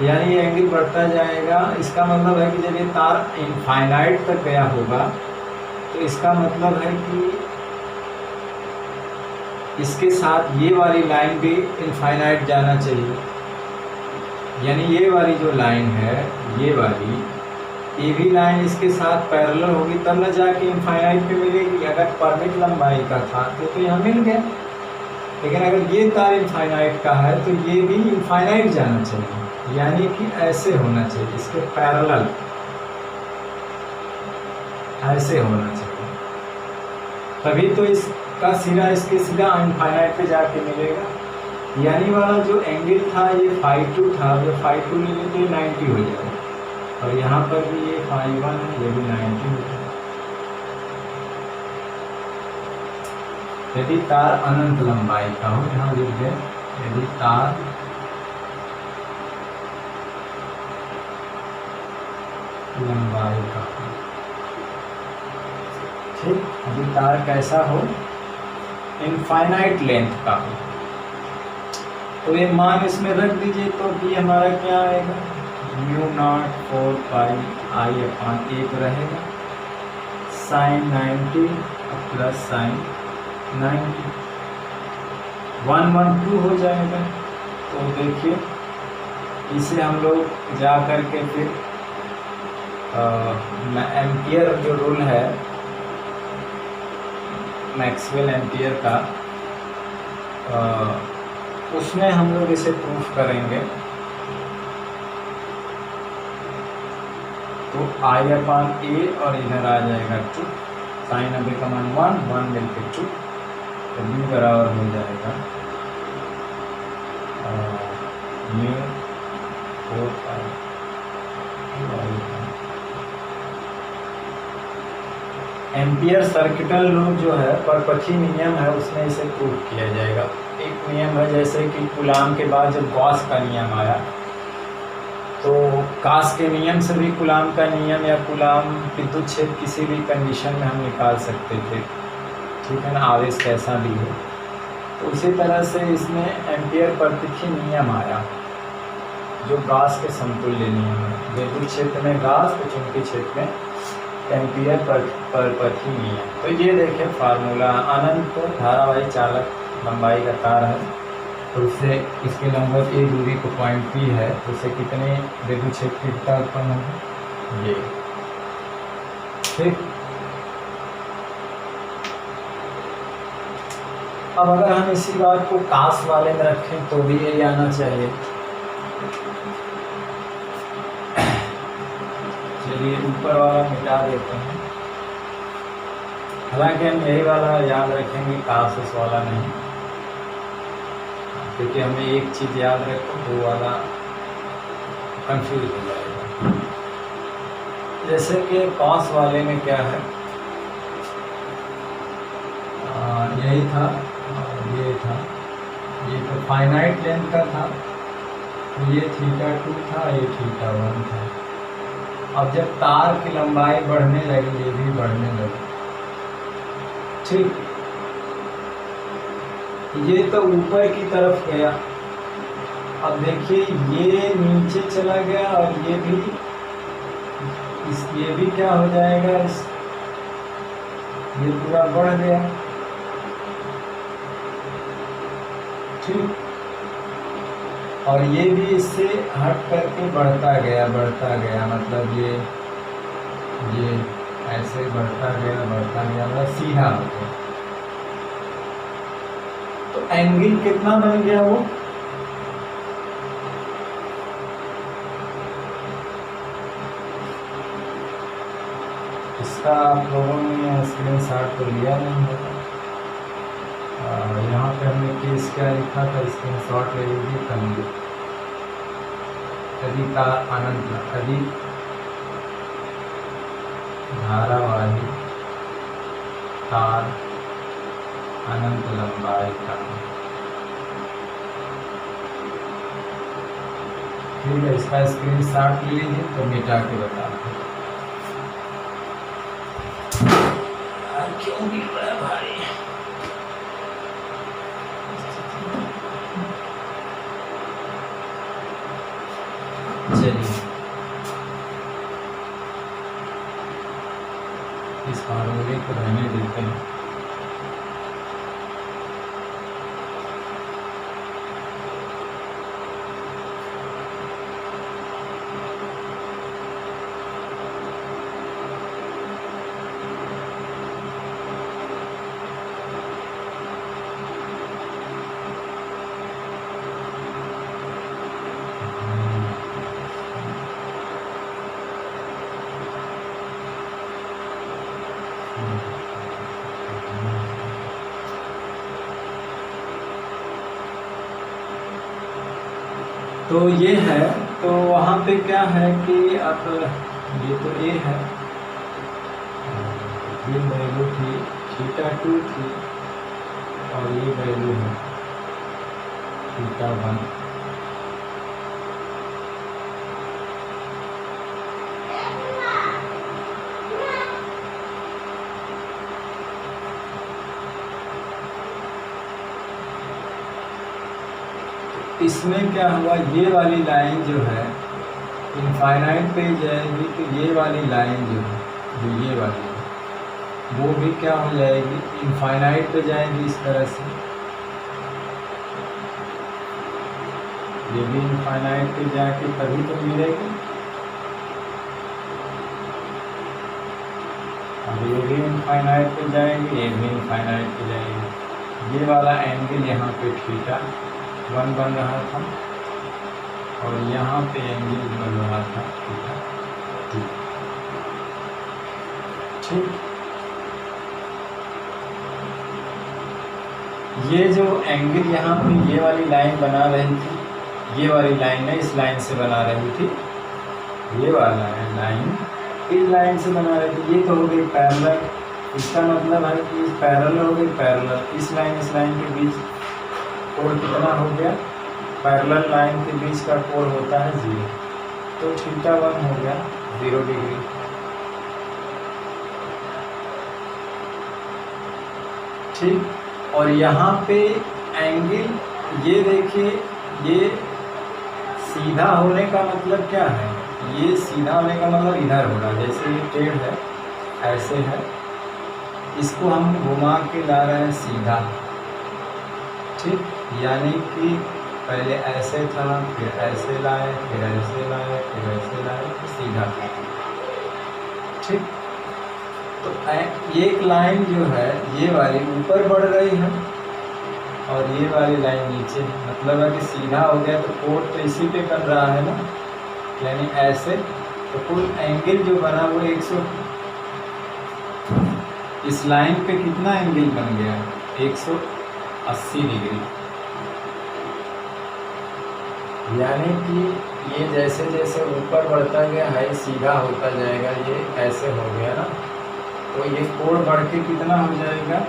यानी ये एंगल बढ़ता जाएगा। इसका मतलब है कि जब ये तार इनफाइनाइट तक गया होगा तो इसका मतलब है कि इसके साथ ये वाली लाइन भी इनफाइनाइट जाना चाहिए, यानी ये वाली जो लाइन है, ये वाली ये भी लाइन इसके साथ पैरेलल होगी तब न जाके इनफाइनाइट पे मिलेगी। अगर परमिट लंबाई का था तो यहाँ मिल गया, लेकिन अगर ये तार इनफाइनाइट का है तो ये भी इनफाइनाइट जाना चाहिए, यानी कि ऐसे होना चाहिए, इसके पैरेलल ऐसे होना चाहिए, तभी तो इसका सिरा इसके सीधा इनफाइनाइट पे जाके मिलेगा। यानी वाला जो एंगल था ये φ2 था, ये φ2 ले लेते 90 हो जाएगा, और यहाँ पर भी ये φ1 है, ये भी 90 हो जाएगा। यदि तार अनंत लंबाई का हो, यहाँ लिख दें यदि तार लंबाई का हो, ठीक, यदि तार कैसा हो, इनफाइनाइट लेंथ का हो, तो ये मान इसमें रख दीजिए, तो भी हमारा क्या आएगा, μ0 4πi/a तो रहेगा sin 90 प्लस sin 90, 112 हो जाएगा। तो देखिए इसे हम लोग जा कर के फिर एम्पियर जो रूल है मैक्सवेल एम्पियर का, उसमें हम लोग इसे प्रूफ करेंगे। तो I/a और इधर आ जाएगा 2, साइन अभी का मान 1 मिलकर 2, तो b बराबर हो जाएगा म्यू 4π। एम्पियर सर्किटल रूल जो है, परपथी नियम है, उसमें इसे प्रूफ किया जाएगा। एक नियम है जैसे कि कूलाम के बाद जब गॉस का नियम आया, तो गॉस के नियम से भी कूलाम का नियम या कूलाम विद्युत क्षेत्र किसी भी कंडीशन में हम निकाल सकते थे, ठीक है ना, आवेश कैसा भी हो। तो उसी तरह से इसमें एम्पियर परपथी नियम आया जो गॉस के समतुल्य नियम है। विद्युत क्षेत्र में गॉस, तो चुंबकीय क्षेत्र में एम्पियर परपथी नियम। तो ये देखें फार्मूला, अनंत धारावाही चालक लंबाई का तार है, तो उससे इसके लंबवत एक दूरी को पॉइंट P है, तो उससे कितने विद्युत क्षेत्र उत्पन्न होगा, ये, ठीक। अब अगर हम इसी बात को कास वाले में रखें तो भी यही आना चाहिए। चलिए ऊपर वाला मिटा देते हैं, हालांकि हम यही वाला याद रखेंगे, कास उस वाला नहीं, क्योंकि हमें एक चीज़ याद रखो, वो वाला कंफ्यूज हो जाएगा। जैसे कि कॉस वाले में क्या है, यही था, ये था, ये तो फाइनाइट लेंथ का था, तो ये θ2 था, ये θ1 था। अब जब तार की लंबाई बढ़ने लगी, ये भी बढ़ने लगी, ठीक, ये तो ऊपर की तरफ गया। अब देखिए ये नीचे चला गया, और ये भी क्या हो जाएगा, ये पूरा बढ़ गया, ठीक, और ये भी इससे हट करके बढ़ता गया, मतलब ये ऐसे बढ़ता गया, मतलब सीधा हो गया। तो एंगल कितना बन गया वो, इसका आप लोगों ने स्क्रीनशॉट तो लिया नहीं होगा। यहाँ पे हमने केस क्या लिखा था, स्क्रीनशॉट ले लीजिए, करेंगे। यदि तार अनंत, यदि धारावाही तार अनंत लंबाई का, ठीक है, इसका स्क्रीनशॉट ले लीजिए, तो मिटा के बताते हैं। क्यों गिर रहा है भाई, चलिए इस फार्मूले को रहने देते हैं। तो ये है, तो वहाँ पे क्या है कि अब ये तो ए है, ये वैल्यू थी θ2 थी और ये वैल्यू है θ1। इसमें क्या हुआ, ये वाली लाइन जो है इनफाइनाइट पे जाएगी, तो ये वाली लाइन जो है, जो ये वाली है, वो भी क्या हो जाएगी, इनफाइनाइट पे जाएगी इस तरह से। ये भी इनफाइनाइट पे जाके तभी तो मिलेगी, अब ये भी इनफाइनाइट पे जाएगी, ये भी इनफाइनाइट पे जाएगी। ये वाला एंगल यहाँ पे θ1 बन रहा था और यहाँ पे एंगल बन रहा था θ2। ठीक, ये जो एंगल यहाँ पे ये वाली लाइन बना रही थी, ये वाली लाइन है इस लाइन से बना रही थी, ये वाला है लाइन इस लाइन से बना रही थी, ये तो हो गई पैरेलल। इसका मतलब है कि पैरेलल हो गई पैरेलल, इस लाइन के बीच कोण कितना हो गया, पैरेलल लाइन के बीच का कोण होता है 0, तो θ1 हो गया 0 डिग्री। ठीक, और यहाँ पे एंगल ये देखिए, ये सीधा होने का मतलब क्या है, ये सीधा होने का मतलब इधर होगा, जैसे ये टेढ़ है ऐसे है, इसको हम घुमा के ला रहे हैं सीधा। ठीक, यानी कि पहले ऐसे था, फिर ऐसे लाए, फिर ऐसे लाए, फिर ऐसे लाए, फिर सीधा। ठीक, तो एक लाइन जो है ये वाली ऊपर बढ़ रही है और ये वाली लाइन नीचे, मतलब है कि सीधा हो गया तो कोण तो इसी पे बन रहा है ना, यानी ऐसे, तो कुल एंगल जो बना वो 100, इस लाइन पे कितना एंगल बन गया, 180 डिग्री। यानी कि ये जैसे जैसे ऊपर बढ़ता गया है सीधा होता जाएगा, ये ऐसे हो गया ना, तो ये कोण बढ़ के कितना हो जाएगा,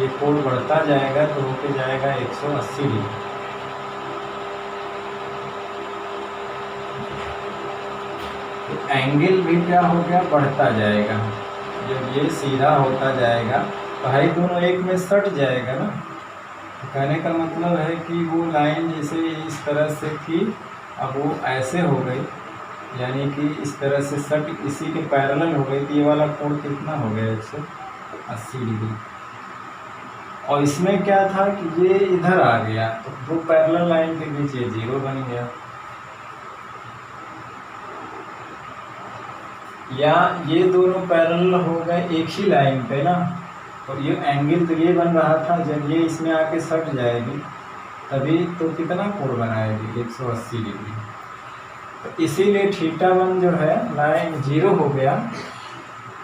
ये कोण बढ़ता जाएगा तो होके जाएगा 180 डिग्री। तो एंगल भी क्या हो गया, बढ़ता जाएगा, जब ये सीधा होता जाएगा तो भाई दोनों एक में सट जाएगा ना। तो कहने का मतलब है कि वो लाइन जैसे इस तरह से थी, अब वो ऐसे हो गई, यानी कि इस तरह से सट इसी के पैरेलल हो गई, तो ये वाला कोण कितना हो गया, 180 डिग्री। और इसमें क्या था कि ये इधर आ गया, तो दो पैरेलल लाइन के बीच ये 0 बन गया, या ये दोनों पैरेलल हो गए एक ही लाइन पे ना, और ये एंगल तो ये बन रहा था, जब ये इसमें आके सट जाएगी तभी तो कितना कोण बनाएगी, 180 डिग्री। तो इसीलिए θ1 जो है लाइन 0 हो गया,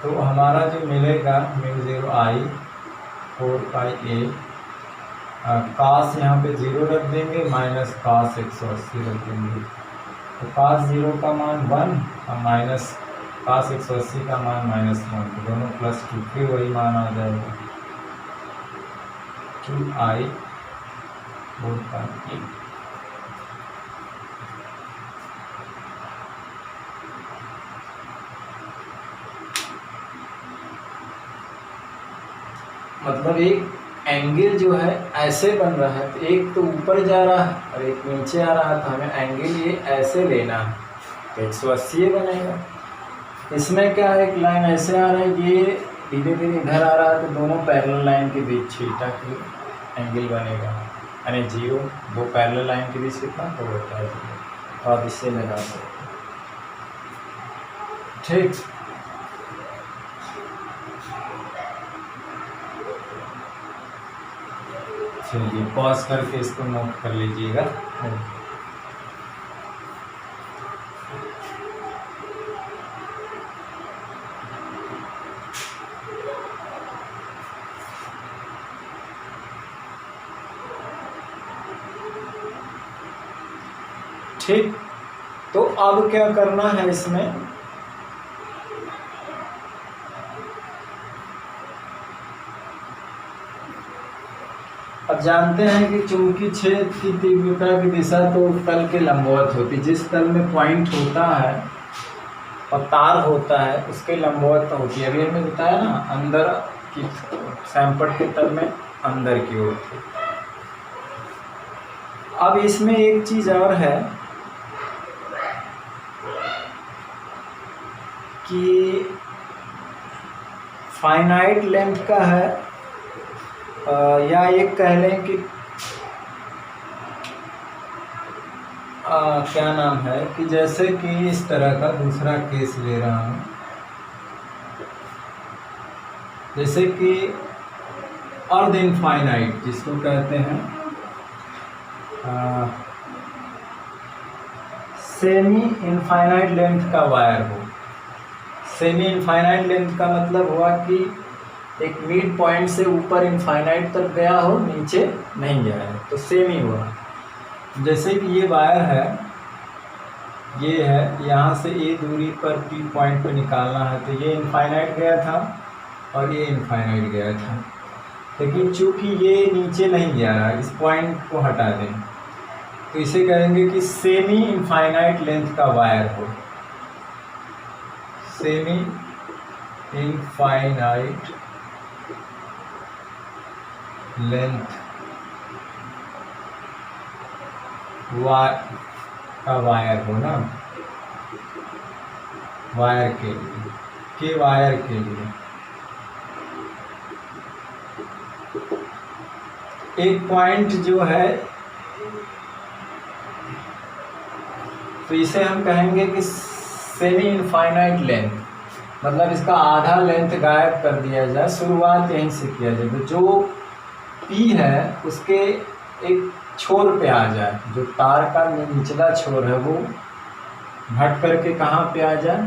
तो हमारा जो मिलेगा μ0 I 4πa, cos यहाँ पे 0 रख देंगे, माइनस cos 180 रख देंगे, तो cos 0 का मान 1 और माइनस cos 180 का मान -1, तो दोनों +2, फिर वही मान आ जाएगा 2I 4πa। मतलब एक एंगल जो है ऐसे बन रहा है, तो एक तो ऊपर जा रहा है और एक नीचे आ रहा था, हमें एंगल ये ऐसे लेना है तो 180 बनेगा। इसमें क्या है, एक लाइन ऐसे आ रहा है, ये धीरे धीरे इधर आ रहा है तो दोनों पैरेलल लाइन के बीच थीटा की एंगल बनेगा, यानी 0, दो पैरेलल लाइन के बीच कितना तो होता है 0। तो आप इससे लगा सकते हैं, ठीक। चलिए पॉज करके इसको नोट कर लीजिएगा। ठीक, तो अब क्या करना है इसमें, अब जानते हैं कि चुंबकीय क्षेत्र की तीव्रता की दिशा तो तल के लंबवत होती है, जिस तल में पॉइंट होता है और तार होता है उसके लंबवत होती है। अभी हमने बताया ना, अंदर की सैंपट के तल में अंदर की ओर थी। अब इसमें एक चीज और है कि फाइनाइट लेंथ का है, या एक कह लें कि क्या नाम है कि जैसे कि इस तरह का दूसरा केस ले रहा हूँ, जैसे कि अर्ध इनफाइनाइट जिसको कहते हैं सेमी इनफाइनाइट लेंथ का वायर हो। सेमी इनफाइनाइट लेंथ का मतलब हुआ कि एक मिड पॉइंट से ऊपर इनफाइनाइट तक गया हो, नीचे नहीं गया है, तो सेमी हुआ। जैसे कि ये वायर है, ये है, यहाँ से ए दूरी पर पी पॉइंट पे निकालना है, तो ये इनफाइनाइट गया था और ये इनफाइनाइट गया था, लेकिन चूंकि ये नीचे नहीं गया रहा, इस पॉइंट को हटा दें, तो इसे कहेंगे कि सेमी इनफाइनाइट लेंथ का वायर हो। सेमी इनफाइनाइट लेंथ का वायर हो ना, वायर के लिए एक पॉइंट जो है, तो इसे हम कहेंगे कि सेमी इनफाइनाइट लेंथ, मतलब इसका आधा लेंथ गायब कर दिया जाए, शुरुआत यहीं से किया जाए। तो जो पी है उसके एक छोर पे आ जाए, जो तार का निचला छोर है वो हट करके कहाँ पे आ जाए,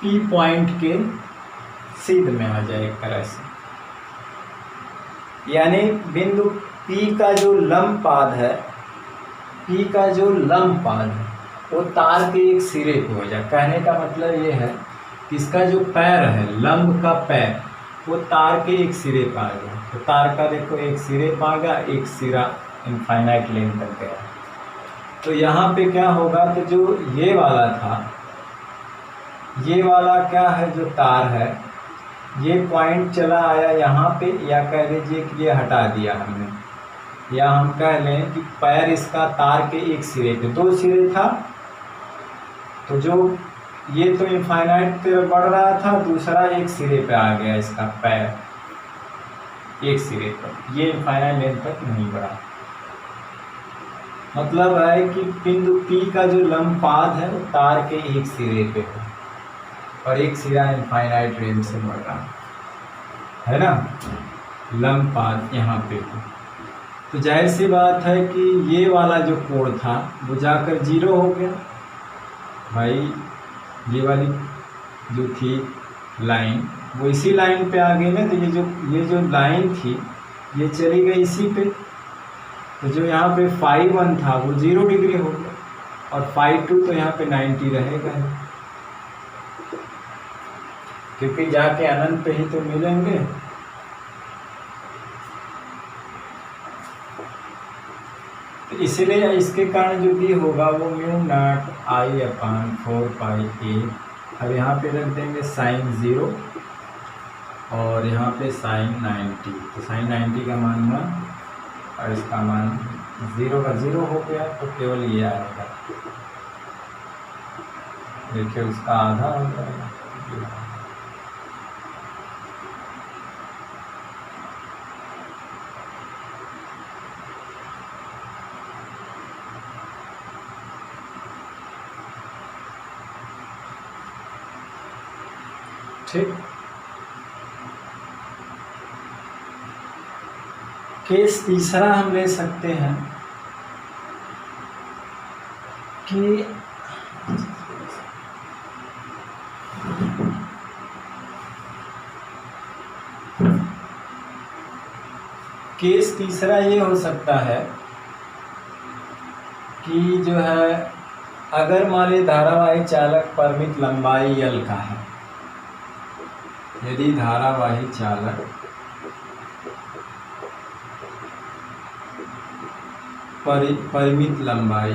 पी पॉइंट के सीध में आ जाए एक तरह से, यानी बिंदु पी का जो लंब पाद है, पी का जो लंब पाद है वो तार के एक सिरे पे हो जाए। कहने का मतलब ये है कि इसका जो पैर है, लंब का पैर, वो तार के एक सिरे पर आ गया। तो तार का देखो एक सिरे पर आ गया, एक सिरा इनफाइनाइट लेंथ तक गया। तो यहाँ पे क्या होगा, तो जो ये वाला था, ये वाला क्या है, जो तार है, ये पॉइंट चला आया यहाँ पे, या कह लीजिए कि ये हटा दिया हमने, या हम कह लें कि पैर इसका तार के एक सिरे पे, दो सिरे था, तो जो ये तो इनफाइनाइट पे बढ़ रहा था, दूसरा एक सिरे पे आ गया, इसका पैर एक सिरे पर, ये इनफाइनाइट लेंथ तक नहीं बढ़ा। मतलब है कि बिंदु P का जो लंब पाद है वो तार के एक सिरे पे है और एक सिरा इनफाइनाइट रेंज से बढ़ रहा है ना, लंब पाद यहाँ पे हो। तो जाहिर सी बात है कि ये वाला जो कोण था वो जाकर 0 हो गया भाई। ये वाली जो थी लाइन वो इसी लाइन पे आ गई ना, तो ये जो लाइन थी ये चली गई इसी पे, तो जो यहाँ पे φ1 था वो 0 डिग्री हो गया और φ2 तो यहाँ पे 90 रहेगा, क्योंकि जाके अनंत पे ही तो मिलेंगे। तो इसलिए इसके कारण जो भी होगा वो μ0I/4πa। अब यहाँ पे रख देंगे sin 0 और यहाँ पे sin 90, तो sin 90 का मान हुआ और इसका मान 0 का 0 हो गया, तो केवल ये आएगा, देखिए उसका आधा हो जाएगा। ठीक। केस तीसरा हम ले सकते हैं कि केस तीसरा ये हो सकता है कि जो है, अगर मान लीजिए धारावाही चालक परिमित लंबाई L का है, यदि धारावाही चालक परिमित लंबाई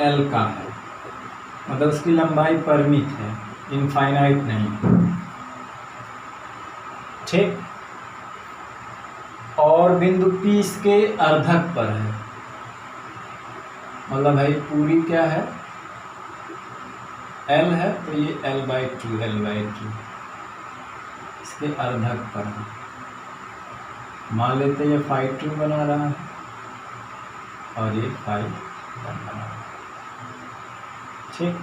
L का है, मतलब उसकी लंबाई परिमित है, इनफाइनाइट नहीं, ठीक। और बिंदु P इसके अर्धक पर है, मतलब भाई पूरी क्या है, L है, तो ये L/2 इसके अर्धक पर है। मान लेते ये φ2 बना रहा है और ये φ1 बना रहा है, ठीक।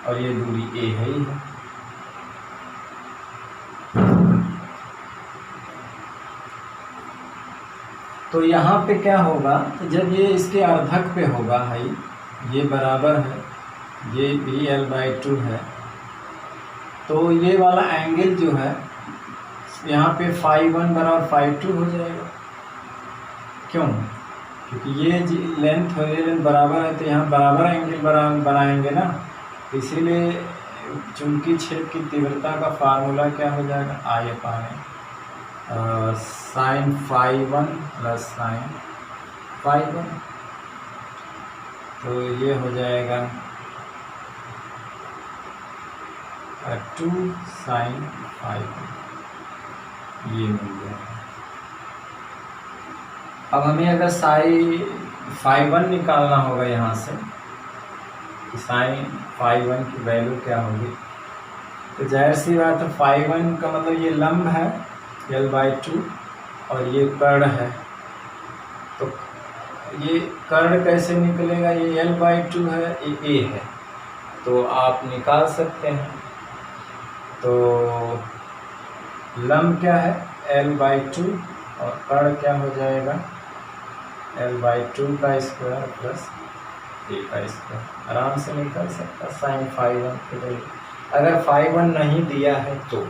और ये दूरी A है ही है। तो यहाँ पे क्या होगा, तो जब ये इसके अर्धक पे होगा भाई, ये बराबर है, ये भी L/2 है, तो ये वाला एंगल जो है यहाँ पे φ1 बराबर φ2 हो जाएगा। क्यों? क्योंकि ये लेंथ और ये लेंथ बराबर है, तो यहाँ बराबर एंगल बनाएंगे ना, इसीलिए चुंबकीय क्षेत्र की तीव्रता का फार्मूला क्या हो जाएगा, I/N sin φ1 प्लस sin φ1, तो ये हो जाएगा 2 sin φ1, ये मिल जाएगा। अब हमें अगर φ1 निकालना होगा यहाँ से, sin φ1 की वैल्यू क्या होगी, तो जाहिर सी बात है φ1 का मतलब ये लंब है L/2 और ये कर्ण है, तो ये कर्ण कैसे निकलेगा, ये L/2 है, ये A है, तो आप निकाल सकते हैं। तो लंब क्या है L/2 और कर्ण क्या हो जाएगा L/2 का स्क्वायर प्लस A का स्क्वायर, आराम से निकल सकता sin φ1 के लिए। अगर φ1 नहीं दिया है तो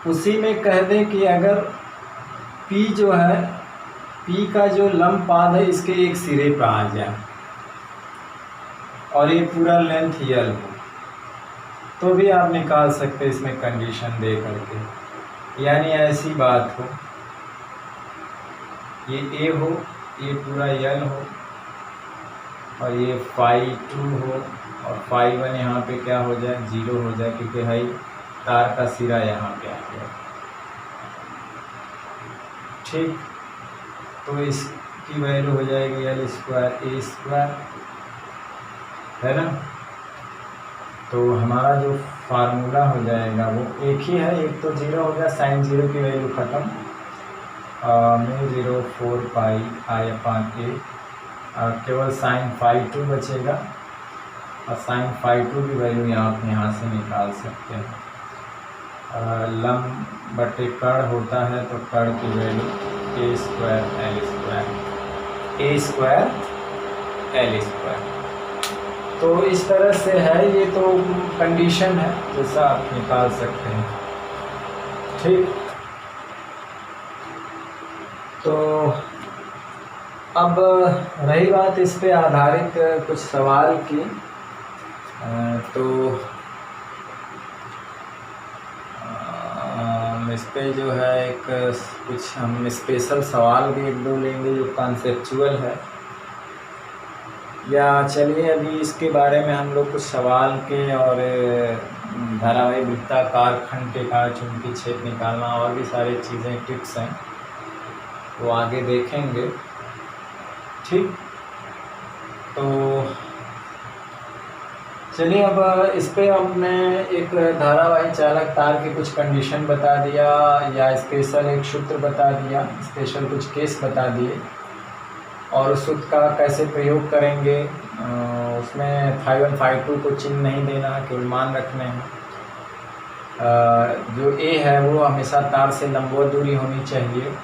उसी में कह दें कि अगर P जो है, P का जो लंब पाद है इसके एक सिरे पर आ जाए और ये पूरा लेंथ L हो, तो भी आप निकाल सकते हैं इसमें कंडीशन दे करके। यानी ऐसी बात हो, ये A हो, ये पूरा L हो और ये φ2 हो और φ1 यहाँ पे क्या हो जाए, 0 हो जाए, क्योंकि भाई तार का सिरा यहाँ पे आ गया, ठीक। तो इसकी वैल्यू हो जाएगी L² A², है ना। तो हमारा जो फार्मूला हो जाएगा वो एक ही है, एक तो 0 हो गया, sin 0 की वैल्यू ख़त्म, μ0 4 पाई I/A, केवल sin φ2 बचेगा और sin φ2 की वैल्यू आप यहाँ से निकाल सकते हैं। लंब बटे कर्ण होता है, तो कर्ण की वैल्यू A²L², तो इस तरह से है, ये तो कंडीशन है जैसा आप निकाल सकते हैं, ठीक। तो अब रही बात इस पे आधारित कुछ सवाल की, तो इस पे जो है एक कुछ हम स्पेशल सवाल भी 1-2 लेंगे जो कॉन्सेप्चुअल है, या चलिए अभी इसके बारे में हम लोग कुछ सवाल के और धारावाही वृत्ताकार खंड के कारण चुंबकीय क्षेत्र निकालना और भी सारी चीज़ें टिप्स हैं, वो आगे देखेंगे, ठीक। तो चलिए, अब इस पे हमने एक धारावाही चालक तार के कुछ कंडीशन बता दिया, या स्पेशल एक सूत्र बता दिया, स्पेशल कुछ केस बता दिए, और उस सूत्र का कैसे प्रयोग करेंगे। उसमें φ1 φ2 को चिन्ह नहीं देना, केवल मान रखने हैं। जो ए है वो हमेशा तार से लंबवत दूरी होनी चाहिए,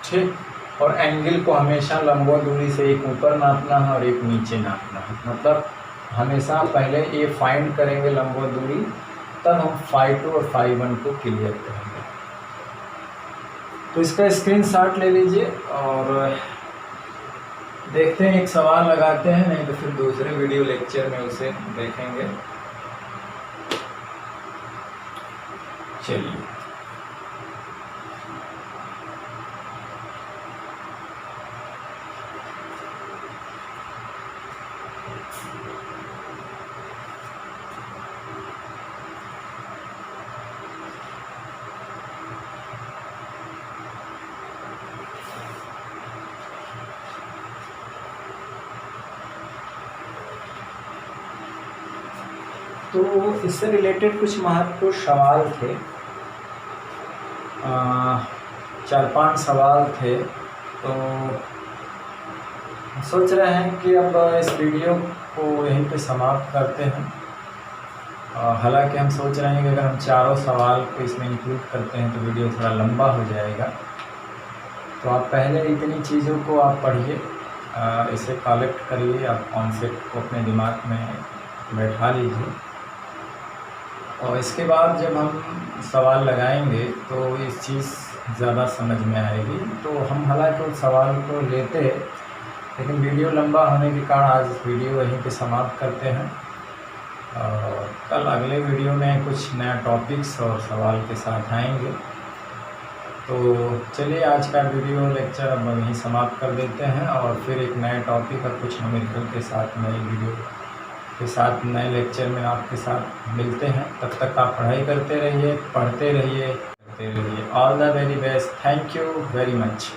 ठीक। और एंगल को हमेशा लंबवत दूरी से एक ऊपर नापना है और एक नीचे नापना है। मतलब हमेशा पहले ये फाइंड करेंगे लंबवत दूरी, तब हम φ2 और φ1 को क्लियर करेंगे। तो इसका स्क्रीनशॉट ले लीजिए और देखते हैं, एक सवाल लगाते हैं, नहीं तो फिर दूसरे वीडियो लेक्चर में उसे देखेंगे। चलिए, तो इससे रिलेटेड कुछ महत्वपूर्ण सवाल थे, 4-5 सवाल थे। तो सोच रहे हैं कि अब इस वीडियो को यहीं पे समाप्त करते हैं। हालांकि हम सोच रहे हैं कि अगर हम चारों सवाल को इसमें इंक्लूड करते हैं तो वीडियो थोड़ा लंबा हो जाएगा। तो आप पहले इतनी चीज़ों को आप पढ़िए, इसे कलेक्ट करिए, आप कॉन्सेप्ट को अपने दिमाग में बैठा लीजिए, और इसके बाद जब हम सवाल लगाएंगे तो इस चीज़ ज़्यादा समझ में आएगी। तो हम हालांकि उस सवाल को लेते, लेकिन वीडियो लंबा होने के कारण आज वीडियो यहीं पे समाप्त करते हैं। और कल अगले वीडियो में कुछ नया टॉपिक्स और सवाल के साथ आएंगे। तो चलिए, आज का वीडियो लेक्चर अब यहीं समाप्त कर देते हैं, और फिर एक नए टॉपिक और कुछ न्यूमेरिकल के साथ नई वीडियो के साथ नए लेक्चर में आपके साथ मिलते हैं। तब तक आप पढ़ाई करते रहिए, पढ़ते रहिए, करते रहिए। All the very best. Thank you very much.